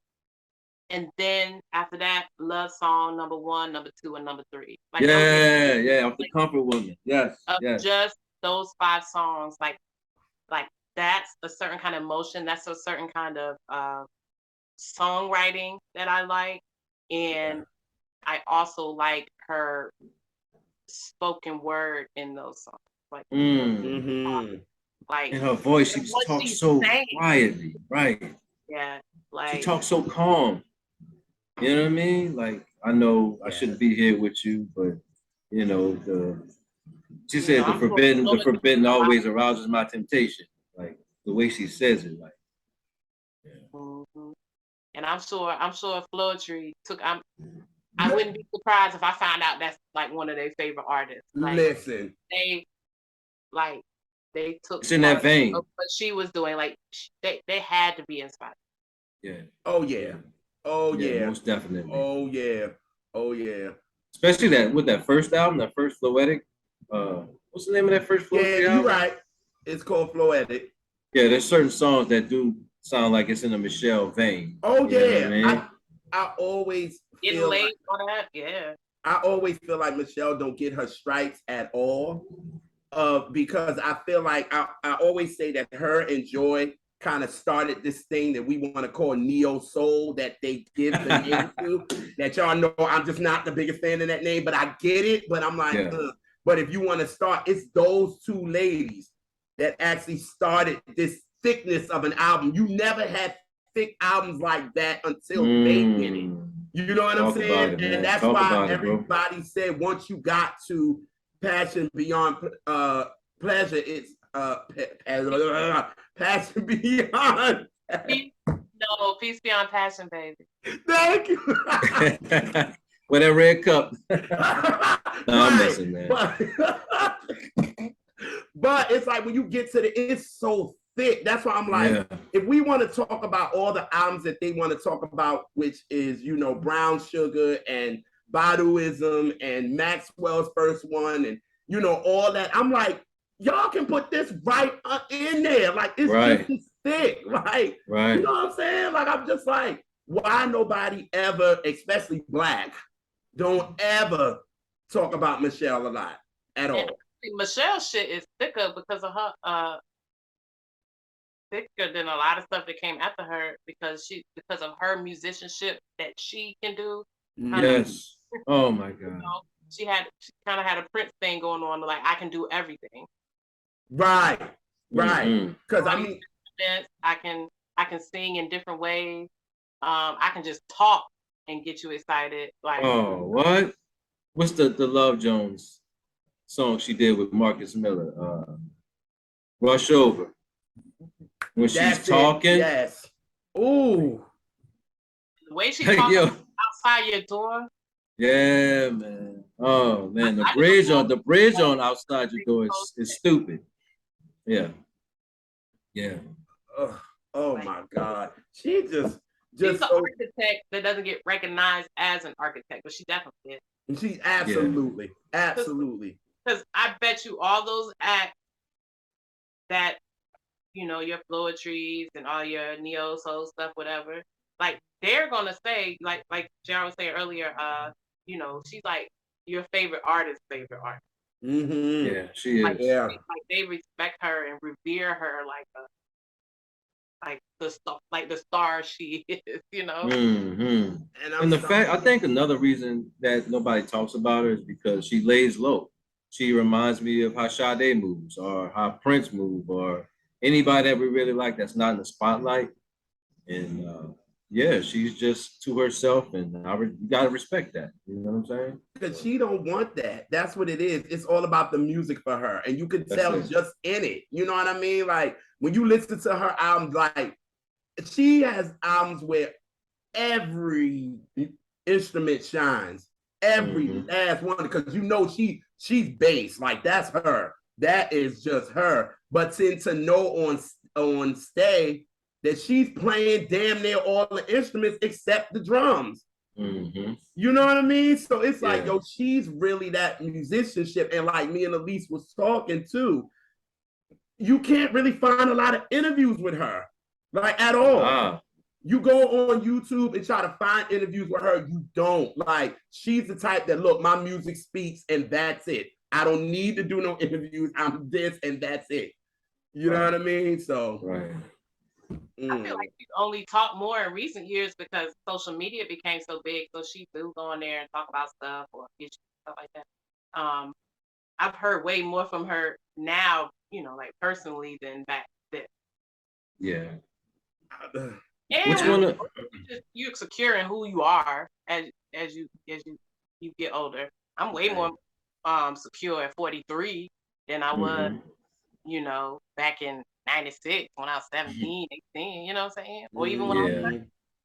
And then after that, Love Song number 1, number 2, and number 3. Like, off the Comfort Woman. Yes. Just those 5 songs, like that's a certain kind of emotion. That's a certain kind of songwriting that I like. And I also like her spoken word in those songs. Like, like, in her voice, she just talks so quietly, right? Yeah, like she talks so calm. You know what I mean? Like, I know I shouldn't be here with you, but you know, she said the forbidden always arouses my temptation. Like the way she says it, like. And I'm sure Floetry took. I wouldn't be surprised if I found out that's like one of their favorite artists. Like, listen, they took. It's in that vein. Of what she was doing, like they had to be inspired. Yeah. Oh yeah. Oh yeah. Most definitely. Oh yeah. Oh yeah. Especially that first album, that first Floetic. What's the name of that first Floetic album? You're right. It's called Floetic. Yeah, there's certain songs that do sound like it's in a Me'shell vein. Oh yeah. I mean? I always feel late on that. Yeah. I always feel like Me'shell don't get her stripes at all. Because I feel like I always say that her and Joy kind of started this thing that we want to call neo soul that they give the name to. That y'all know I'm just not the biggest fan of that name, but I get it. But I'm like, but if you want to start, it's those 2 ladies that actually started this thickness of an album. You never had thick albums like that until they did it. You know what I'm saying? And that's why everybody said once you got to Passion Beyond Pleasure, it's Passion Beyond. No, Peace Beyond Passion, baby. Thank you. With that red cup. No, I'm messing, man. But it's like when you get to it's so thick. That's why I'm like, if we want to talk about all the albums that they want to talk about, which is, you know, Brown Sugar and Baduism and Maxwell's first one, and you know, all that. I'm like, y'all can put this right in there. Like, it's just as thick. Like, you know what I'm saying? Like, I'm just like, why nobody ever, especially Black, don't ever talk about Me'shell a lot at all. Me'shell shit is thicker because of her thicker than a lot of stuff that came after her because of her musicianship that she can do. Yes. Oh my God. You know, she kind of had a Prince thing going on, like I can do everything. Right. Because I mean, I can I can sing in different ways. I can just talk and get you excited. Like, Oh, what? What's the Love Jones song she did with Marcus Miller? Rush Over. When she's That's it. talking. Yes. Ooh. the way she Hey, talks yo. outside your door. Yeah, man. Oh man, the I bridge on outside your door is stupid. Yeah. Yeah. Oh like, my God. She she's just an so architect that doesn't get recognized as an architect, but she definitely is. she absolutely, absolutely. Because I bet you all those acts that, you know, your Floetries and all your neo soul stuff, whatever, like they're gonna say, like Jared was saying earlier, you know, she's like your favorite artist's favorite artist. Mm-hmm. Yeah, she Like, is. Yeah. like they respect her and revere her like the stuff, like the star she is, you know. Mm-hmm. And And the fact, I think another reason that nobody talks about her is because she lays low. She reminds me of how Sade moves, or how Prince move, or anybody that we really like that's not in the spotlight. And yeah, she's just to herself, and you gotta respect that. You know what I'm saying? because she don't want that. That's what it is. It's all about the music for her. And you can That's tell it. just in it. You know what I mean? Like when you listen to her albums, like she has albums where every instrument shines, every last one, because you know she's bass, like that's her. That is just her. But to know on Stay that she's playing damn near all the instruments except the drums. Mm-hmm. You know what I mean? So it's like, Yeah. yo, she's really that musicianship. And like me and Elise was talking too, you can't really find a lot of interviews with her, like at all. Ah. You go on YouTube and try to find interviews with her, you don't. Like, she's the type that, look, my music speaks and that's it. I don't need to do no interviews. I'm this and that's it. You know what I mean? So, Right. I feel like she's only talked more in recent years because social media became so big. So she do go on there and talk about stuff or issues, stuff like that. I've heard way more from her now, you know, like personally than back then. Yeah. And Which one? you're secure in who you are as you get older. I'm way more secure at 43 than I was, you know, back in 96 when I was 17, 18, you know what I'm saying? Or even when I was 30.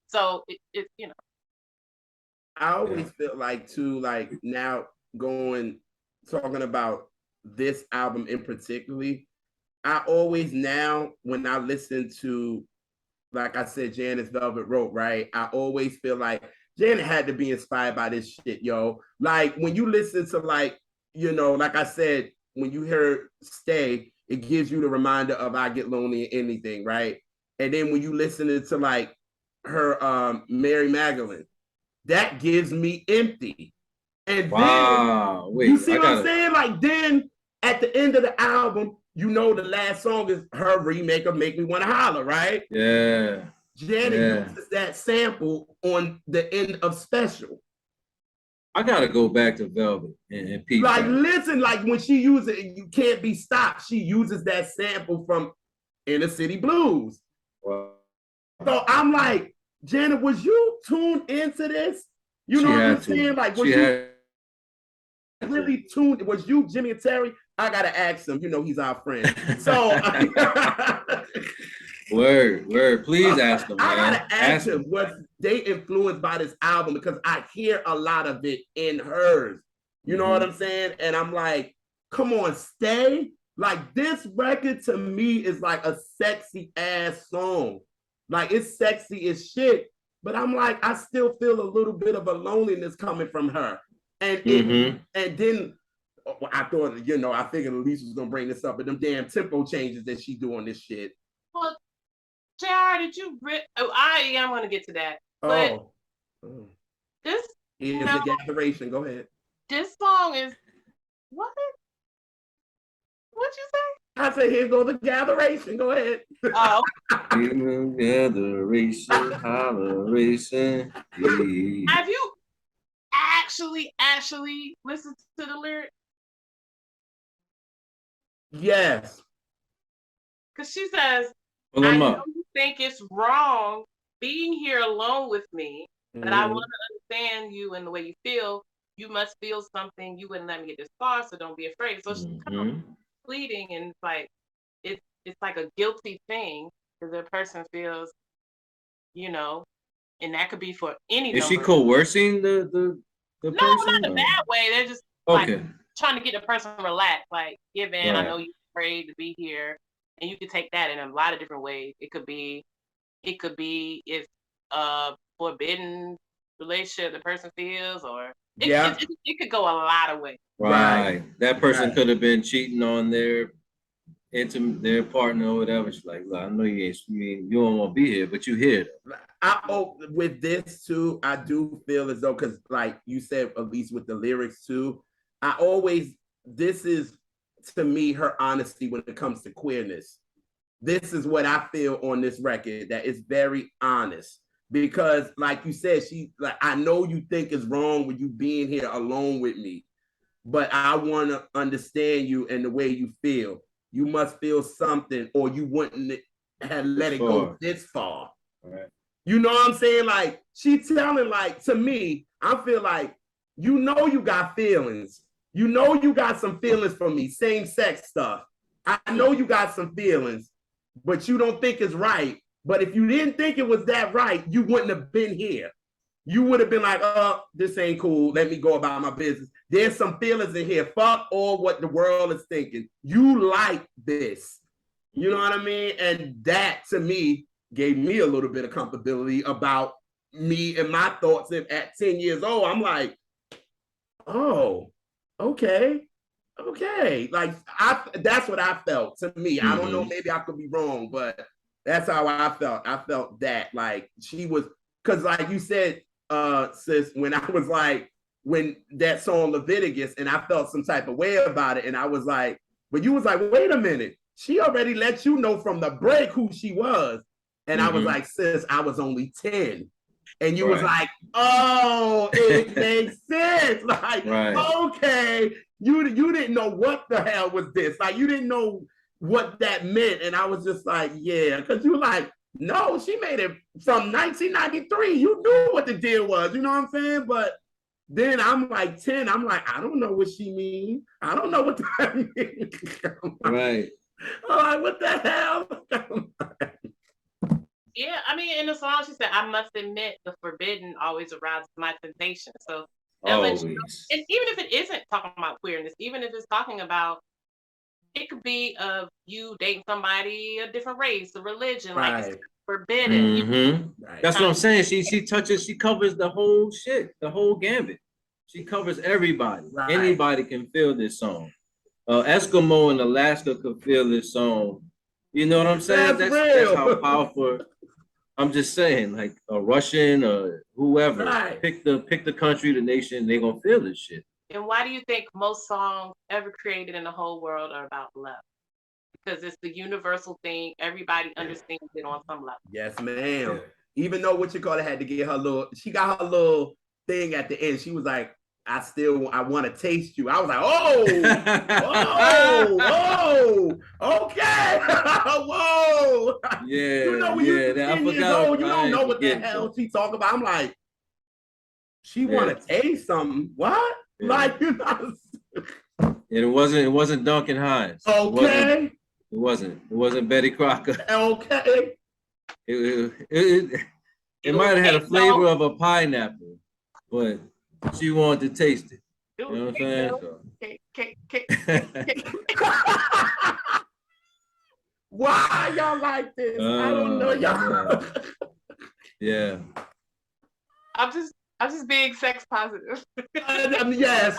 So it you know. I always feel like too, like now talking about this album in particularly, I always now when I listen to, like I said, Janet's Velvet Rope, right? I always feel like Janet had to be inspired by this shit, yo. Like when you listen to, like, you know, like I said, when you hear Stay, it gives you the reminder of I Get Lonely in Anything, right? And then when you listen to like her Mary Magdalene, that gives me Empty. And Wow. then Wait, you see what I'm saying? Like then at the end of the album, you know the last song is her remake of Make Me Wanna Holler, right? Yeah. Janet uses that sample on the end of Special. I gotta go back to Velvet and peep Like, that. listen, like when she uses it, You Can't Be Stopped. She uses that sample from Inner City Blues. Wow. So I'm like, Janet, was you tuned into this? You know what I'm saying? Like, was you really tuned? Was you Jimmy and Terry? I gotta ask him. You know, he's our friend. So word. Please ask him, man. I gotta ask him, was they influenced by this album? Because I hear a lot of it in hers. You know what I'm saying? And I'm like, come on, Stay. Like this record to me is like a sexy ass song. Like it's sexy as shit. But I'm like, I still feel a little bit of a loneliness coming from her. And and then I thought, you know, I figured Elise was gonna bring this up, but them damn tempo changes that she do on this shit. Well, JR, did you I am gonna get to that. But this is the gatheration. Go ahead. This song is what? What'd you say? I say, here goes the gatheration. Go ahead. Oh. Gatheration, holleration. Have you actually listened to the lyrics? Yes. Because she says, Pull them up. think it's wrong being here alone with me, but I Mhm. want to understand you and the way you feel. You must feel something. You wouldn't let me get this far, so don't be afraid. So she's kind of pleading, and it's like a guilty thing because the person feels, you know, and that could be for any Is she number. coercing the No, person? not in a bad way. They're just like Okay. trying to get the person relaxed, like give in. I Right. know you're afraid to be here, and you can take that in a lot of different ways. It could be if forbidden relationship the person feels, or Yeah. it could go a lot of ways. Right. That person Right. could have been cheating on their their partner or whatever. She's like, look, I know you don't want to be here, but you here. With this too, I do feel as though, because like you said, at least with the lyrics too, I always, this is to me her honesty when it comes to queerness. This is what I feel on this record, that is very honest. Because like you said, she like, I know you think it's wrong with you being here alone with me, but I want to understand you and the way you feel. You must feel something, or you wouldn't have let it go this far. Right. You know what I'm saying? Like, she telling, like, to me, I feel like, you know, you got feelings. You know, you got some feelings for me, same sex stuff. I know you got some feelings, but you don't think it's right. But if you didn't think it was that right, you wouldn't have been here. You would have been like, oh, this ain't cool. Let me go about my business. There's some feelings in here. Fuck all what the world is thinking. You like this. You know what I mean? And that, to me, gave me a little bit of comfortability about me and my thoughts. And at 10 years old, I'm like, oh, okay. Like, that's what I felt. To me, I don't know, maybe I could be wrong, but that's how I felt. I felt that, like, she was, because like you said, sis, when I was like, when that song Leviticus, and I felt some type of way about it, and I was like, but you was like, wait a minute, she already let you know from the break who she was. And I was like, sis, I was only 10. And you was like, oh, it makes sense. Like, okay, you didn't know what the hell was this. Like, you didn't know what that meant. And I was just like, yeah, because you were like, no, she made it from 1993. You knew what the deal was. You know what I'm saying? But then I'm like 10. I'm like, I don't know what she means. I don't know what that means. Right. I'm like, what the hell? Yeah, I mean, in the song she said, "I must admit, the forbidden always arouses my temptation." So that lets you know, and even if it isn't talking about queerness, even if it's talking about, it could be of you dating somebody a different race, a religion, like it's forbidden. That's what I'm saying. She covers the whole shit, the whole gambit. She covers everybody. Anybody can feel this song. Eskimo in Alaska could feel this song. You know what I'm saying? That's how powerful. I'm just saying, like a Russian or whoever, pick the country, the nation, they gonna feel this shit. And why do you think most songs ever created in the whole world are about love? Because it's the universal thing. Everybody understands it on some level. Yes, ma'am. Yeah. Even though what you call it had to get her little, she got her little thing at the end. She was like, I want to taste you. I was like, okay. Whoa. Yeah. You know, when you're 10 years old, you don't know what the hell she talking about. I'm like, she want to taste something. What? Yeah. Like, you know. It wasn't Duncan Hines. Okay. It wasn't Betty Crocker. Okay. It might have had a flavor of a pineapple, but she wanted to taste it. You know what I'm saying? Why y'all like this? I don't know y'all. Yeah. I'm just being sex positive. Yes.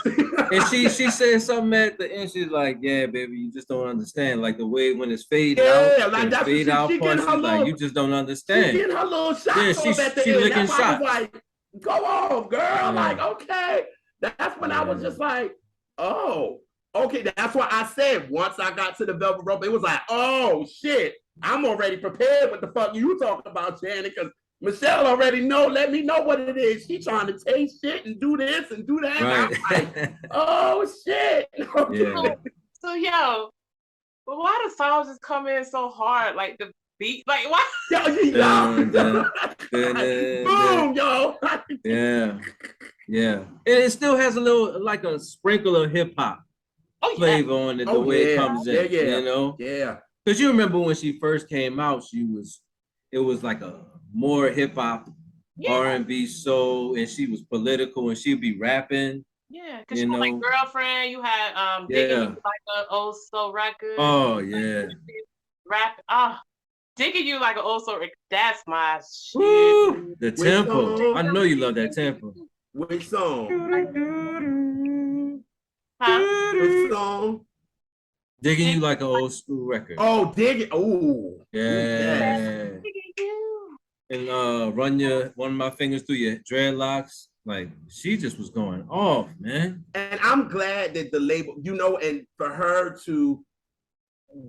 And she said something at the end. She's like, "Yeah, baby, you just don't understand. Like the way when it's fading out, like that's fade out part. She's like, you just don't understand." She getting her little shots off at the she end. licking That's why I was like, "Go off, girl!" Yeah. Like, okay. That's when I was just like, "Oh, okay." That's why I said once I got to the velvet rope, it was like, "Oh shit, I'm already prepared." What the fuck you talking about, Janet? Because Me'shell already know. Let me know what it is. She trying to taste shit and do this and do that. Right. I'm like, oh shit. Okay. So yo, but why the songs just come in so hard? Like beat. Like what? Boom, yo. Yeah. And it still has a little, like a sprinkle of hip hop flavor on it, the way it comes in. You know? Yeah. Because you remember when she first came out, it was like a more hip hop, R&B soul, and she was political, and she'd be rapping. Yeah, because you had like Girlfriend, you had Digging You Like a Oh So Record. Oh yeah. Rap. Digging You Like an Old Soul Record. That's my shit. Woo, the tempo. I know you love that tempo. Which song? Which song? Digging You Like an Old School Record. Oh, Dig It. Oh. Yeah. And run one of my fingers through your dreadlocks. Like, she just was going off, man. And I'm glad that the label, and for her to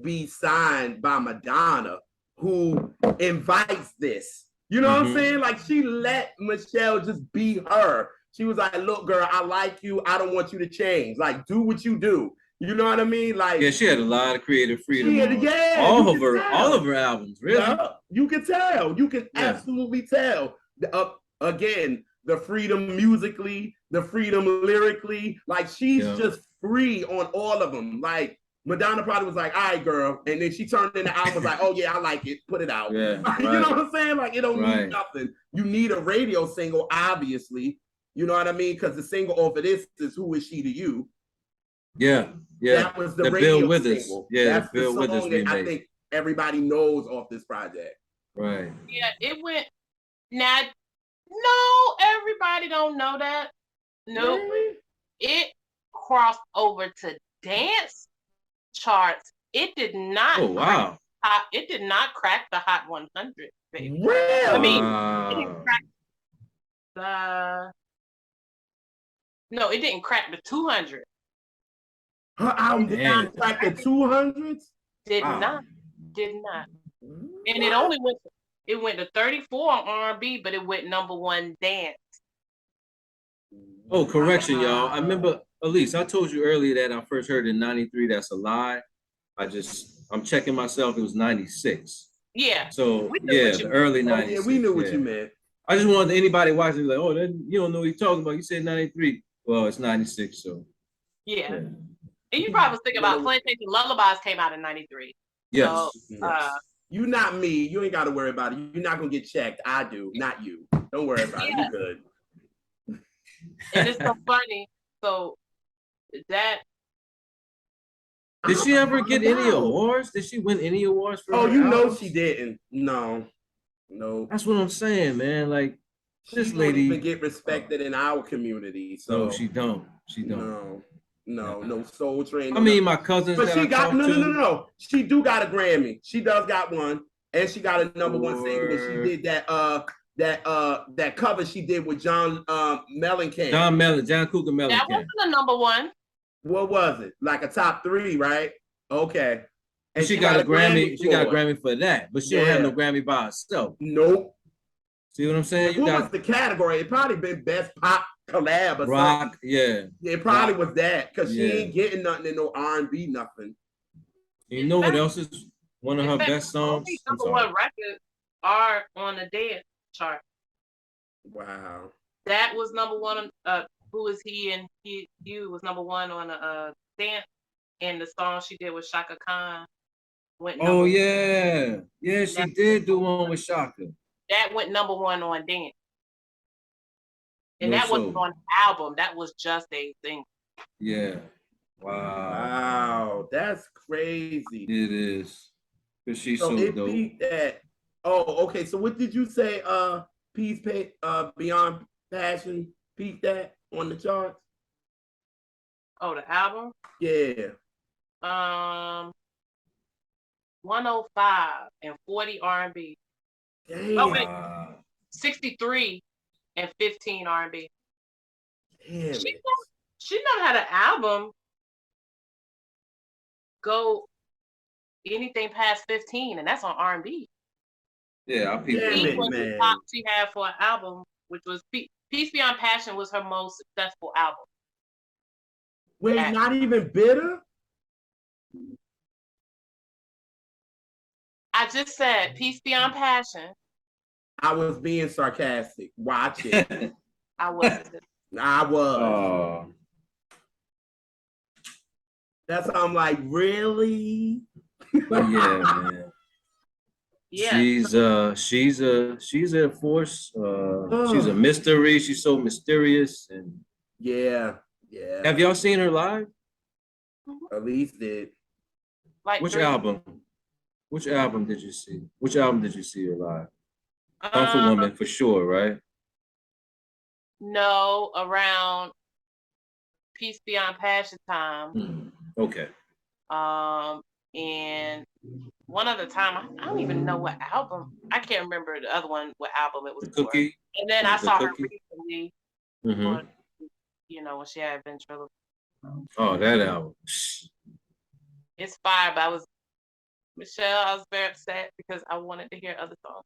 be signed by Madonna, who invites this. You know what I'm saying? Like, she let Me'shell just be her. She was like, look, girl, I like you. I don't want you to change. Like, do what you do. You know what I mean? Like, yeah, she had a lot of creative freedom. All of her albums, really. Yeah, you can tell. You can absolutely tell. Again, the freedom musically, the freedom lyrically. Like, she's just free on all of them. Like, Madonna probably was like, all right, girl. And then she turned in the album, was like, oh, yeah, I like it. Put it out. Yeah, you know what I'm saying? Like, it don't need nothing. You need a radio single, obviously. You know what I mean? Because the single off of this is Who Is She to You? Yeah. That was the radio Bill Withers. single. Yeah, that's the Bill Withers remake. I think everybody knows off this project. Right. Yeah, it went. Now, no, everybody don't know that. No, really? It crossed over to dance charts. It did not. Oh wow! It did not crack the Hot 100. Baby. Really? I mean, it didn't crack the. No, it didn't crack the 200. Her album did not crack the 200s. Did not. And it only went. It went to 34 on R&B, but it went #1 dance. Oh, correction, y'all. I remember, Elise, I told you earlier that I first heard in '93. That's a lie. I'm checking myself. It was '96. Yeah. So the early '90s. Yeah, we knew what you meant. I just wanted anybody watching to be like, oh, you don't know what you're talking about. You said '93. Well, it's '96, so. Yeah. And you probably was thinking about Plantation Lullabies came out in '93. Yes. So, you not me. You ain't got to worry about it. You're not gonna get checked. I do, not you. Don't worry about it. You're good. And it's so funny. So that. Did she ever get any awards? Did she win any awards for? Oh, you know she didn't. No. That's what I'm saying, man. Like, this don't lady even get respected in our community. So no, she don't. No Soul Train. I mean, my cousins. But she got no. She do got a Grammy. She does got one, and she got a #1 single. She did that cover she did with John Mellencamp. John Cougar Mellencamp. That wasn't a #1. What was it? Like a top 3, right? Okay. And she got a Grammy. She got a Grammy for that, but she don't have no Grammy by herself. Nope. See what I'm saying? What was the category? It probably been best pop collab or rock, something. Yeah. It probably was that because she ain't getting nothing in no R&B, nothing. You know what else is one of her best songs? #1 records are on the dance chart. Wow. That was #1 on Who Is He and You was #1 on a dance, and the song she did with Shaka Khan went. Oh yeah, she did do one with Shaka. That went #1 on dance. And that wasn't on the album. That was just a thing. Yeah. Wow. That's crazy. It is. Because she's so dope. Beat that. Oh, okay. So what did you say? Beyond Passion beat that on the charts? Oh, the album? Yeah. 105 and 40 R&B. Damn. Oh, wait. 63 and 15 R&B. Damn. She never had an album go anything past 15, and that's on R&B. Yeah, was the top she had for an album, which was Peace Beyond Passion was her most successful album. Wait, not even Bitter? I just said peace beyond passion. I was being sarcastic. Watch it. I wasn't. I was. Oh, That's how I'm like, really? but yeah, man. Yeah. She's a force. She's a mystery. She's so mysterious. And Yeah. have y'all seen her live? At least did. Like Which 3. album? Which album did you see? Which album did you see her live? Comfort Woman for sure, right? No, around Peace Beyond Passion time. Okay. And one other time, I don't even know what album. I can't remember the other one, what album it was The Cookie. For. And then I saw her Cookie? recently, Mm-hmm. when she had Ventrilo. Oh, that album. It's fire, but I was very upset because I wanted to hear other songs.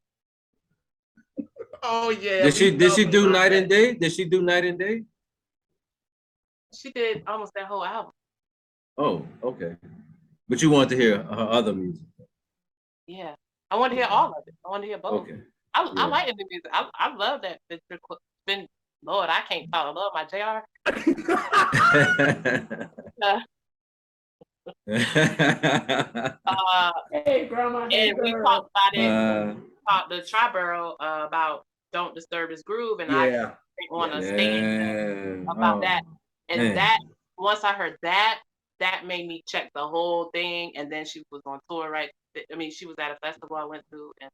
Oh yeah. Did she do Night and Day? Did she do Night and Day? She did almost that whole album. Oh, okay. But you wanted to hear her other music. Yeah. I want to hear all of it. I want to hear both. Okay. I like the music. I love that. Lord, I can't talk. I love my JR. Hey, grandma. And we talked about it. Talked to Triborough about Don't Disturb His Groove, and I on a statement about that. And man. That once I heard that made me check the whole thing. And then she was on tour, right? I mean, she was at a festival I went to, and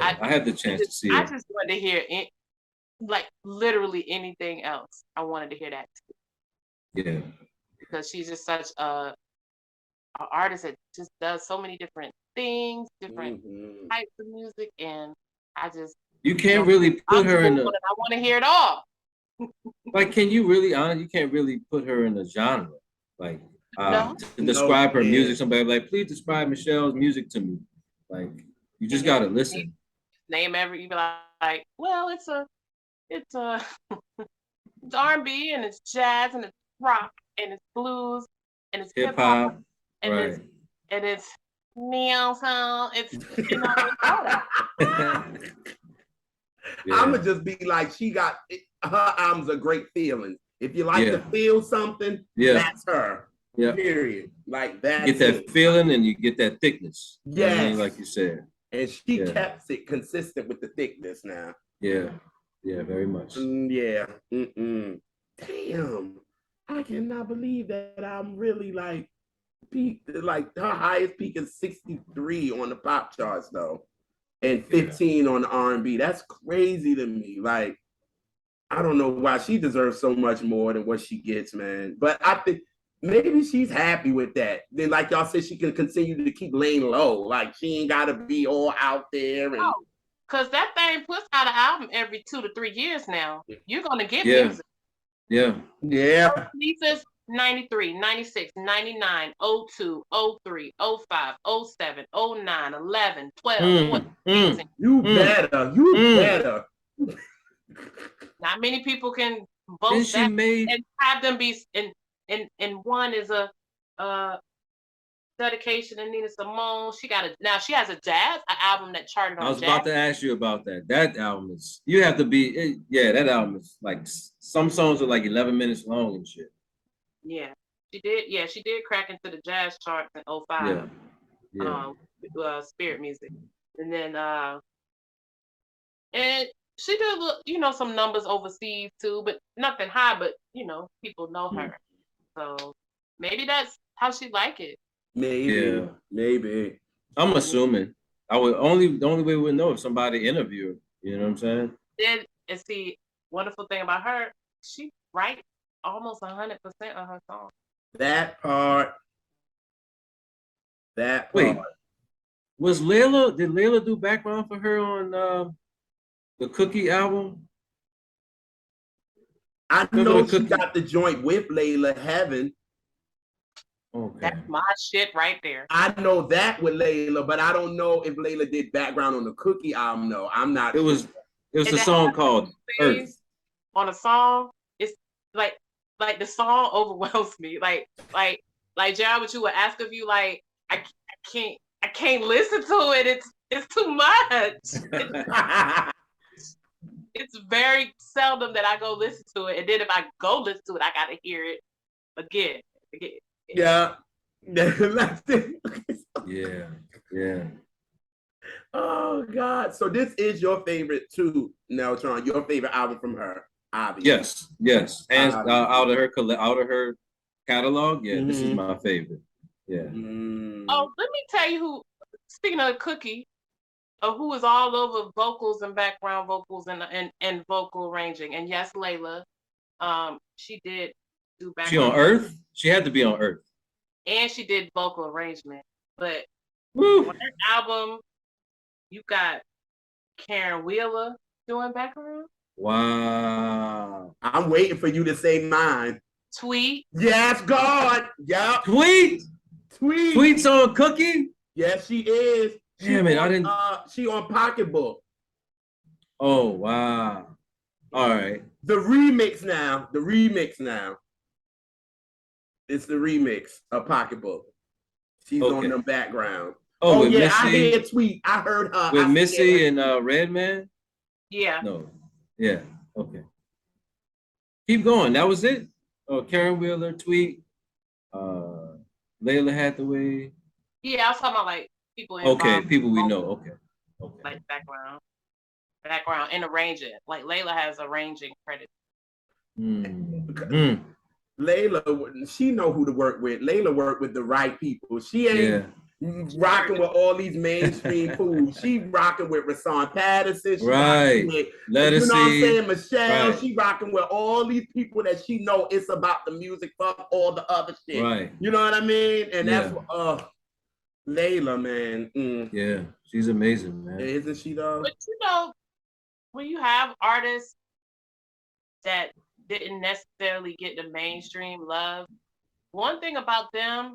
I had the chance to see her. I just wanted to hear it, like literally anything else. I wanted to hear that too. Yeah, because she's just such a artist that just does so many different things, different types of music, and you can't really put her in. I want to hear it all. Like, can you really? You can't really put her in a genre. Like, no. To describe her music, somebody like, please describe Michelle's music to me. Like, you just gotta listen. Name you be like, well, it's it's R&B and it's jazz and it's rock and it's blues and it's hip hop and right. it's neo sound. It's all that. I'ma just be like, her albums are great feelings. If you like to feel something, that's her. Yeah. Period. Like that. Get that feeling and you get that thickness. Yeah. You know, like you said. And she kept it consistent with the thickness now. Yeah. Yeah, very much. Yeah. Damn. I cannot believe that I'm really like peaked. Like her highest peak is 63 on the pop charts though. And 15 on the R&B. That's crazy to me. Like, I don't know why she deserves so much more than what she gets, man. But I think maybe she's happy with that. Then, like y'all said, she can continue to keep laying low. Like, she ain't got to be all out there. Because that thing puts out an album every 2 to 3 years now. You're going to get music. Yeah. Yeah. Releases 93, 96, 99, 02, 03, 05, 07, 09, 11, 12, 14. You better. Not many people can boast that and have them be and one is a dedication to Nina Simone. She has a jazz album that charted on. I was about to ask you about that. That album is that album is like some songs are like 11 minutes long and shit. Yeah, she did. Yeah, she did crack into the jazz charts in 05. Spirit music, and then and she did some numbers overseas too, but nothing high. But people know her, so maybe that's how she like it. Maybe. I'm assuming. The only way we would know if somebody interviewed her. You know what I'm saying? And see, wonderful thing about her, she writes almost 100% of her songs. That part. Wait, did Layla do background for her on the Cookie album? I know she got the joint with Layla, Heaven. Okay. That's my shit right there. I know that with Layla, but I don't know if Layla did background on the Cookie album. No, I'm not. It was a song called Earth. On a song, it's like the song overwhelms me. Like Jared, what you would ask of you, like I can't listen to it. It's too much. It's very seldom that I go listen to it, and then if I go listen to it, I gotta hear it again. Yeah. Yeah. Oh God! So this is your favorite too, Neltron. Your favorite album from her, obviously. Yes. And out of her catalog, yeah, this is my favorite. Yeah. Oh, let me tell you who. Speaking of Cookie, who is all over vocals and background vocals and vocal arranging. And yes, Layla, she did do background. She on Earth? She had to be on Earth. And she did vocal arrangement. But Woo. on her album, you got Karen Wheeler doing background. Wow. I'm waiting for you to say mine. Tweet. Yes, God. Yep. Tweet's on Cookie? Yes, she is. Damn it, I didn't. She on Pocketbook. Oh, wow. All right. The remix now. It's the remix of Pocketbook. She's on the background. Oh yeah, Missy, I hear Tweet. I heard her. With Missy and Redman? Yeah. No. Yeah. Okay. Keep going. That was it? Oh, Karen Wheeler, Tweet, Layla Hathaway. Yeah, I was talking about like people involved. Okay, people we know. Okay. Like background and arranging. Like Layla has arranging credit. Layla, she know who to work with. Layla worked with the right people. She ain't rocking with all these mainstream fools. She rocking with Rashawn Patterson. She right. With, Let you us know see. What I'm saying? Me'shell. Right. She rocking with all these people that she know it's about the music, fuck all the other shit. Right. You know what I mean? And that's what Layla, man. Yeah, she's amazing, man. Isn't she though? But you know, when you have artists that didn't necessarily get the mainstream love, one thing about them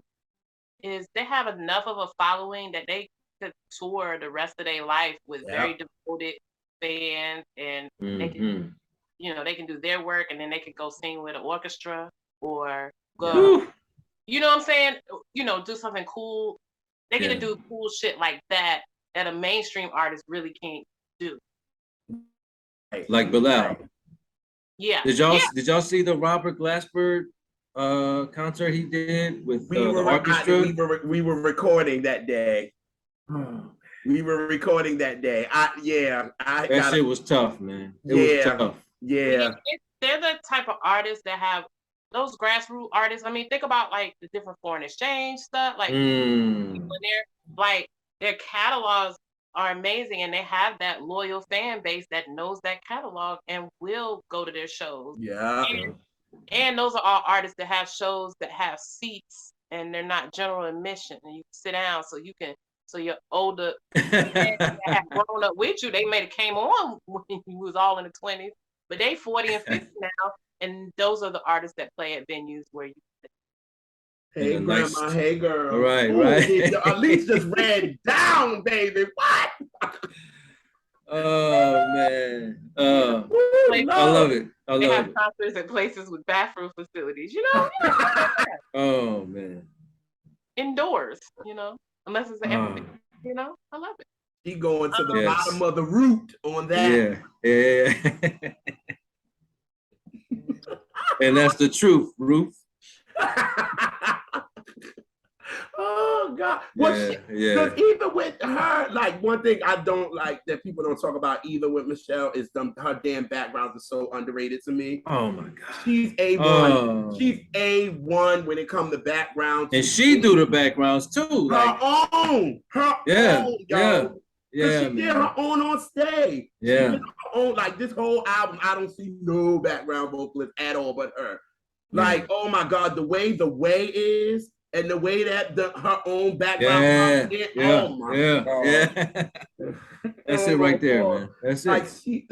is they have enough of a following that they could tour the rest of their life with very devoted fans, and they can, they can do their work, and then they could go sing with an orchestra or go, you know what I'm saying? Do something cool. They get to do cool shit like that a mainstream artist really can't do. Like Bilal. Yeah. Did y'all see the Robert Glasper concert he did with the orchestra? We were recording that day. We were recording that day. That shit was tough, man. It was tough. Yeah. They're the type of artists that have those grassroots artists. I mean, think about like the different foreign exchange stuff. Like their catalogs are amazing, and they have that loyal fan base that knows that catalog and will go to their shows. Yeah. And those are all artists that have shows that have seats and they're not general admission, and you can sit down so your older fans that have grown up with you, they may have came on when you was all in the 20s, but they 40 and 50 now, and those are the artists that play at venues where you hey grandma, hey girl. Right. At least just ran down, baby. What? Oh man. I love it. They have concerts at places with bathroom facilities, Oh man. Indoors, unless it's an empty, I love it. He going to the bottom of the root on that. Yeah. And that's the truth, Ruth. Oh God! Because even with her, like one thing I don't like that people don't talk about either with Me'shell is her damn backgrounds are so underrated to me. Oh my God! She's A1. She's A1 when it comes to backgrounds. And she do the backgrounds too. Her own. Yeah. She did her own on stage. Yeah. She did her own, like this whole album, I don't see no background vocalist at all but her. Like, oh my God, the way is, and the way that her own background God. That's it right there, man. That's it. Like she's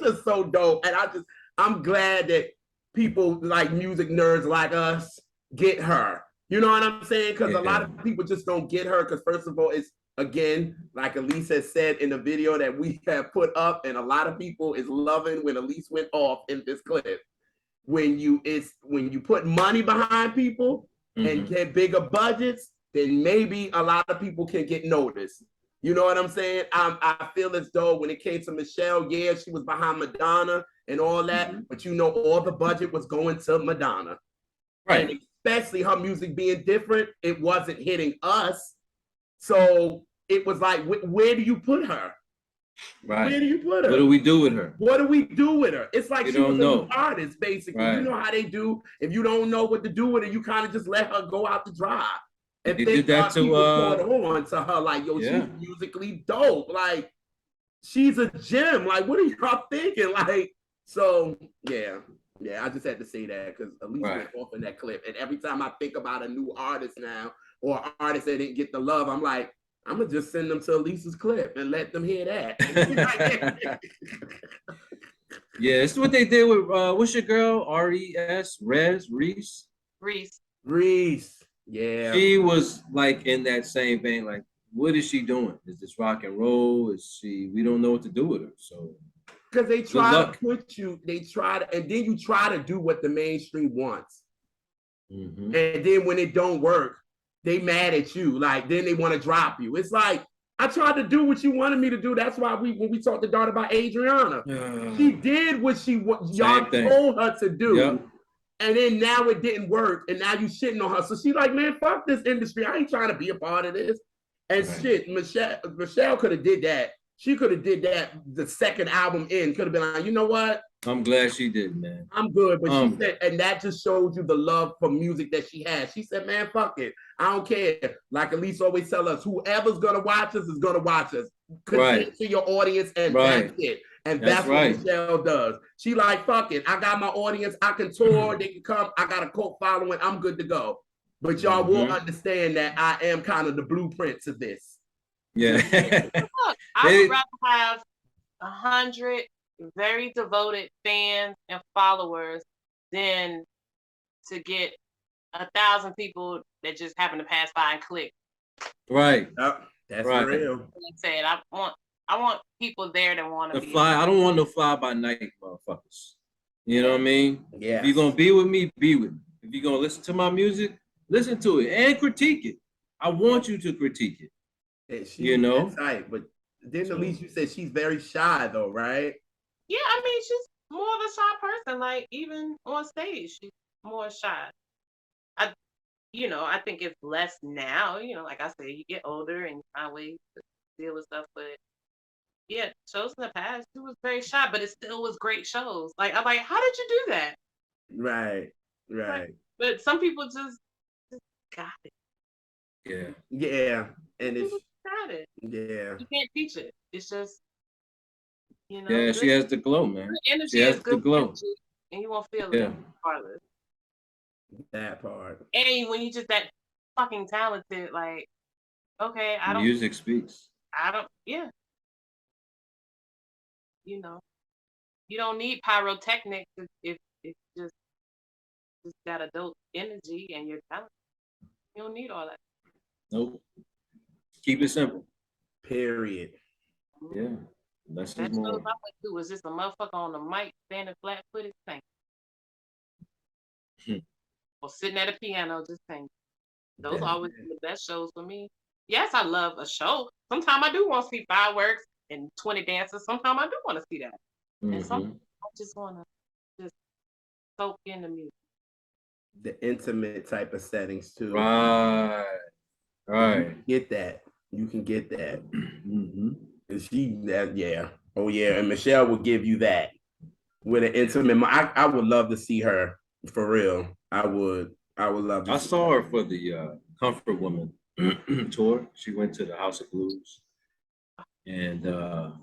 just so dope. And I'm glad that people like music nerds like us get her. You know what I'm saying? Because a lot of people just don't get her because first of all, it's again, like Elise has said in the video that we have put up, and a lot of people is loving when Elise went off in this clip. When you put money behind people, and get bigger budgets, then maybe a lot of people can get noticed. You know what I'm saying? I feel as though when it came to Me'shell, yeah, she was behind Madonna and all that, but you know, all the budget was going to Madonna. Right. And especially her music being different, it wasn't hitting us. So it was like, where do you put her? Right. Where do you put her? What do we do with her? What do we do with her? It's like you she was a know. new artist, basically. Right. You know how they do. If you don't know what to do with her, you kind of just let her go out to dry. And they did that to caught on to her, like, yo, she's musically dope. Like, she's a gem. Like, what are y'all thinking? Like, so yeah. I just had to say that because Elise went off in that clip. And every time I think about a new artist now or artist that didn't get the love, I'm like, I'm gonna just send them to Elise's clip and let them hear that. Yeah, it's what they did with what's your girl? Reese. Yeah. She was like in that same vein, like, what is she doing? Is this rock and roll? We don't know what to do with her. So because they try to put you, and then you try to do what the mainstream wants. And then when it don't work, they mad at you. Like, then they want to drop you. It's like, I tried to do what you wanted me to do. That's why when we talked to daughter about Adriana, she did what y'all told her to do. Yep. And then now it didn't work. And now you shitting on her. So she's like, man, fuck this industry. I ain't trying to be a part of this. And shit, Me'shell could have did that. She could have did that the second album in. Could have been like, you know what? I'm glad she did, man. I'm good. But she said, and that just shows you the love for music that she has. She said, man, fuck it. I don't care. Like Elise always tell us, whoever's gonna watch us is gonna watch us. Connect to your audience, and that's it. And that's what Me'shell does. She like, fuck it. I got my audience. I can tour. They can come. I got a cult following. I'm good to go. But y'all will understand that I am kind of the blueprint to this. Yeah. Look, I would rather have 100 very devoted fans and followers than to get 1,000 people that just happen to pass by and click. Right. That's real. Like I said, I want people there that want to be. I don't want no fly by night motherfuckers. You know what I mean? Yeah. If you're gonna be with me, be with me. If you're gonna listen to my music, listen to it and critique it. I want you to critique it. You know? That's right. But then Elise, you said she's very shy though, right? Yeah, I mean, she's more of a shy person. Like, even on stage, she's more shy. I think it's less now. Like I said, you get older and you find ways to deal with stuff. But yeah, shows in the past, she was very shy, but it still was great shows. Like, I'm like, how did you do that? Right. But some people just got it. Yeah. And it's got it. Yeah. You can't teach it. It's just, Yeah, she has the glow, man. Energy she has the glow. Energy, and you won't feel it regardless. That part. And when you just that fucking talented, like, okay, Music speaks. You don't need pyrotechnics if just got a dope energy and you're talented. You don't need all that. Nope. Keep it simple. Period. Yeah. That's shows I went to was just a motherfucker on the mic standing flat footed singing. Or sitting at a piano just singing. Those always the best shows for me. Yes, I love a show. Sometimes I do want to see fireworks and 20 dancers. Sometimes I do want to see that. And sometimes I just want to just soak in the music. The intimate type of settings too. Right. You can get that. Oh yeah, and Me'shell will give you that with an intimate. I would love to see her for real. I would love to. I saw her for the Comfort Woman tour. She went to the House of Blues, and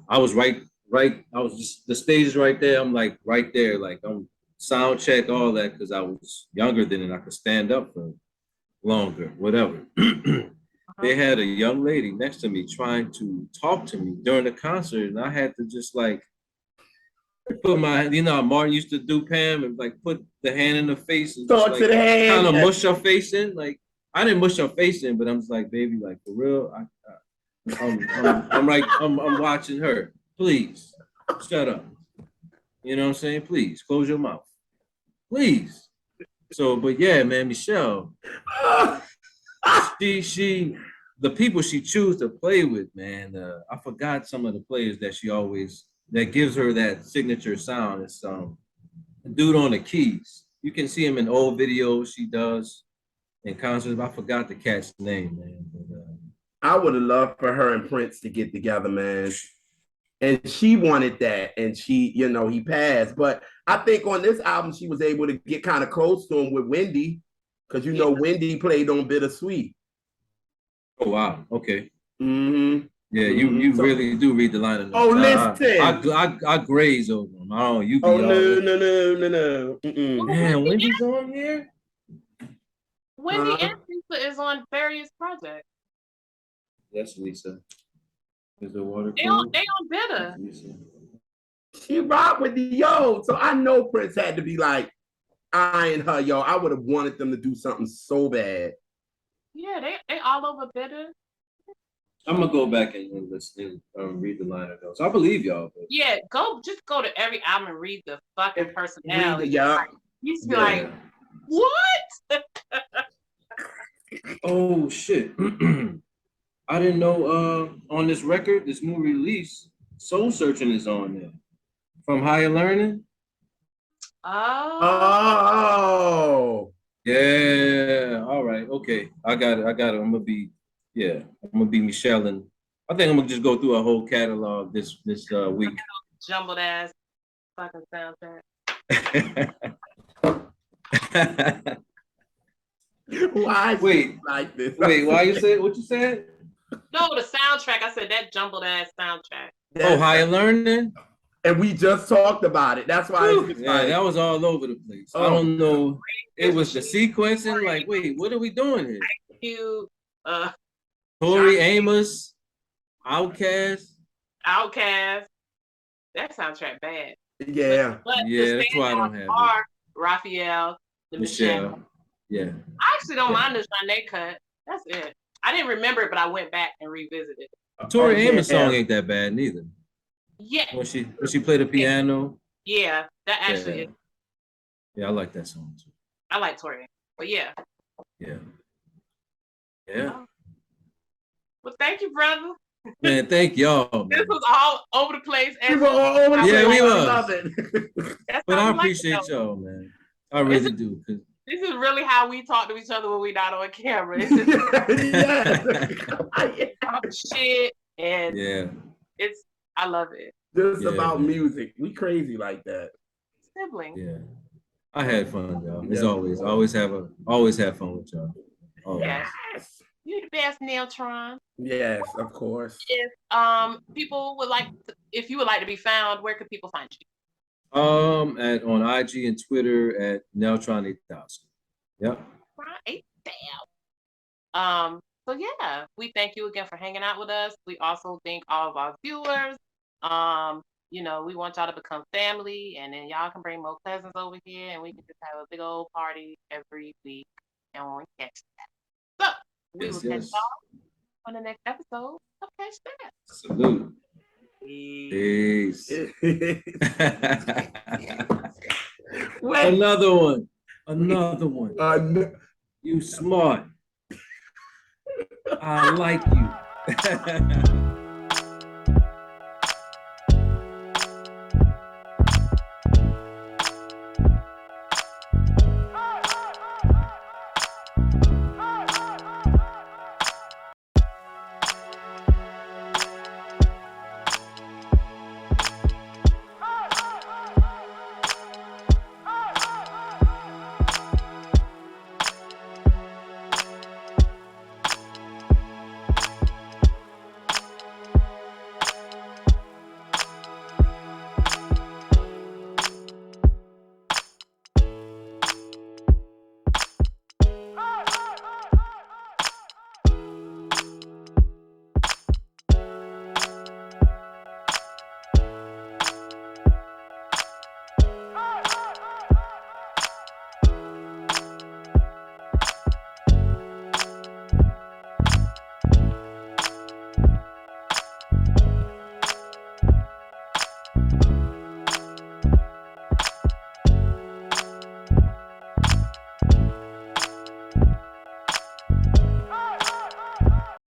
I was right. I was just the stage is right there. I'm like right there, like I'm sound check all that because I was younger then and I could stand up for longer, whatever. They had a young lady next to me trying to talk to me during the concert, and I had to just like put my, how Martin used to do Pam and like put the hand in the face and talk to the hand, kind of mush her face in. Like I didn't mush her face in, but I'm just like, baby, like for real, I'm watching her. Please shut up. You know what I'm saying? Please close your mouth. Please. So, but yeah, man, Me'shell, the people she choose to play with, man. I forgot some of the players that gives her that signature sound. It's the dude on the keys. You can see him in old videos she does in concerts. I forgot the cat's name, man. But, I would have loved for her and Prince to get together, man. And she wanted that, and she, he passed. But I think on this album, she was able to get kind of close to him with Wendy, because Wendy played on Bittersweet. oh wow, okay. Mm-hmm. Yeah, you really do read the line of notes. Oh, listen. I graze over them. I don't. You be oh no. Man, Wendy's on here. Wendy and Lisa is on various projects. Yes, Lisa. Is the water They cool? on Bitter. She rocked with the yo, so I know Prince had to be like eyeing her, yo. I would have wanted them to do something so bad. Yeah, they all over Bitter. I'm gonna go back and listen and read the liner notes. I believe y'all. But... Yeah, just go to every album and read the fucking personality. Yeah. You used to be like, what? Oh shit. I didn't know on this record, this new release, Soul Searching is on there. From Higher Learning. Oh. Yeah. All right. Okay. I got it. I'm gonna be Me'shell, and I think I'm gonna just go through a whole catalog this week. Jumbled ass fucking soundtrack. Why? Wait, like this? Wait, why you said what you said? No, the soundtrack. I said that jumbled ass soundtrack. Higher Learning. And we just talked about it. That's why. That was all over the place. I don't know. It was the sequencing. Like, wait, what are we doing here? You, Tori Amos, Outkast. That soundtrack bad. Yeah. But that's why I don't have it. Raphael, Me'shell. Yeah. I actually don't mind the Shanae cut. That's it. I didn't remember it, but I went back and revisited it. Tori Amos song ain't that bad neither. Yeah. When she played the piano. Yeah, that actually is. Yeah, I like that song too. I like Tori, but yeah. Yeah. Well, thank you, brother. Man, thank y'all. Man. This was all over the place. We were all over the place. Yeah, we were. Love it. But I appreciate y'all, man. I really do. This is really how we talk to each other when we're not on camera. Talk shit and I love it. Just about music. We crazy like that. Siblings. Yeah. I had fun, y'all. As always. Always have fun with y'all. Always. Yes. You're the best, Neltron. Yes, of course. If people would like if you would like to be found, where could people find you? On IG and Twitter at Neltron 8000. Yep. 8000. So yeah, we thank you again for hanging out with us. We also thank all of our viewers. We want y'all to become family, and then y'all can bring more cousins over here, and we can just have a big old party every week, and we catch that. So we will catch y'all on the next episode of Catch That. Salute. Peace. Another one. You smart. I like you.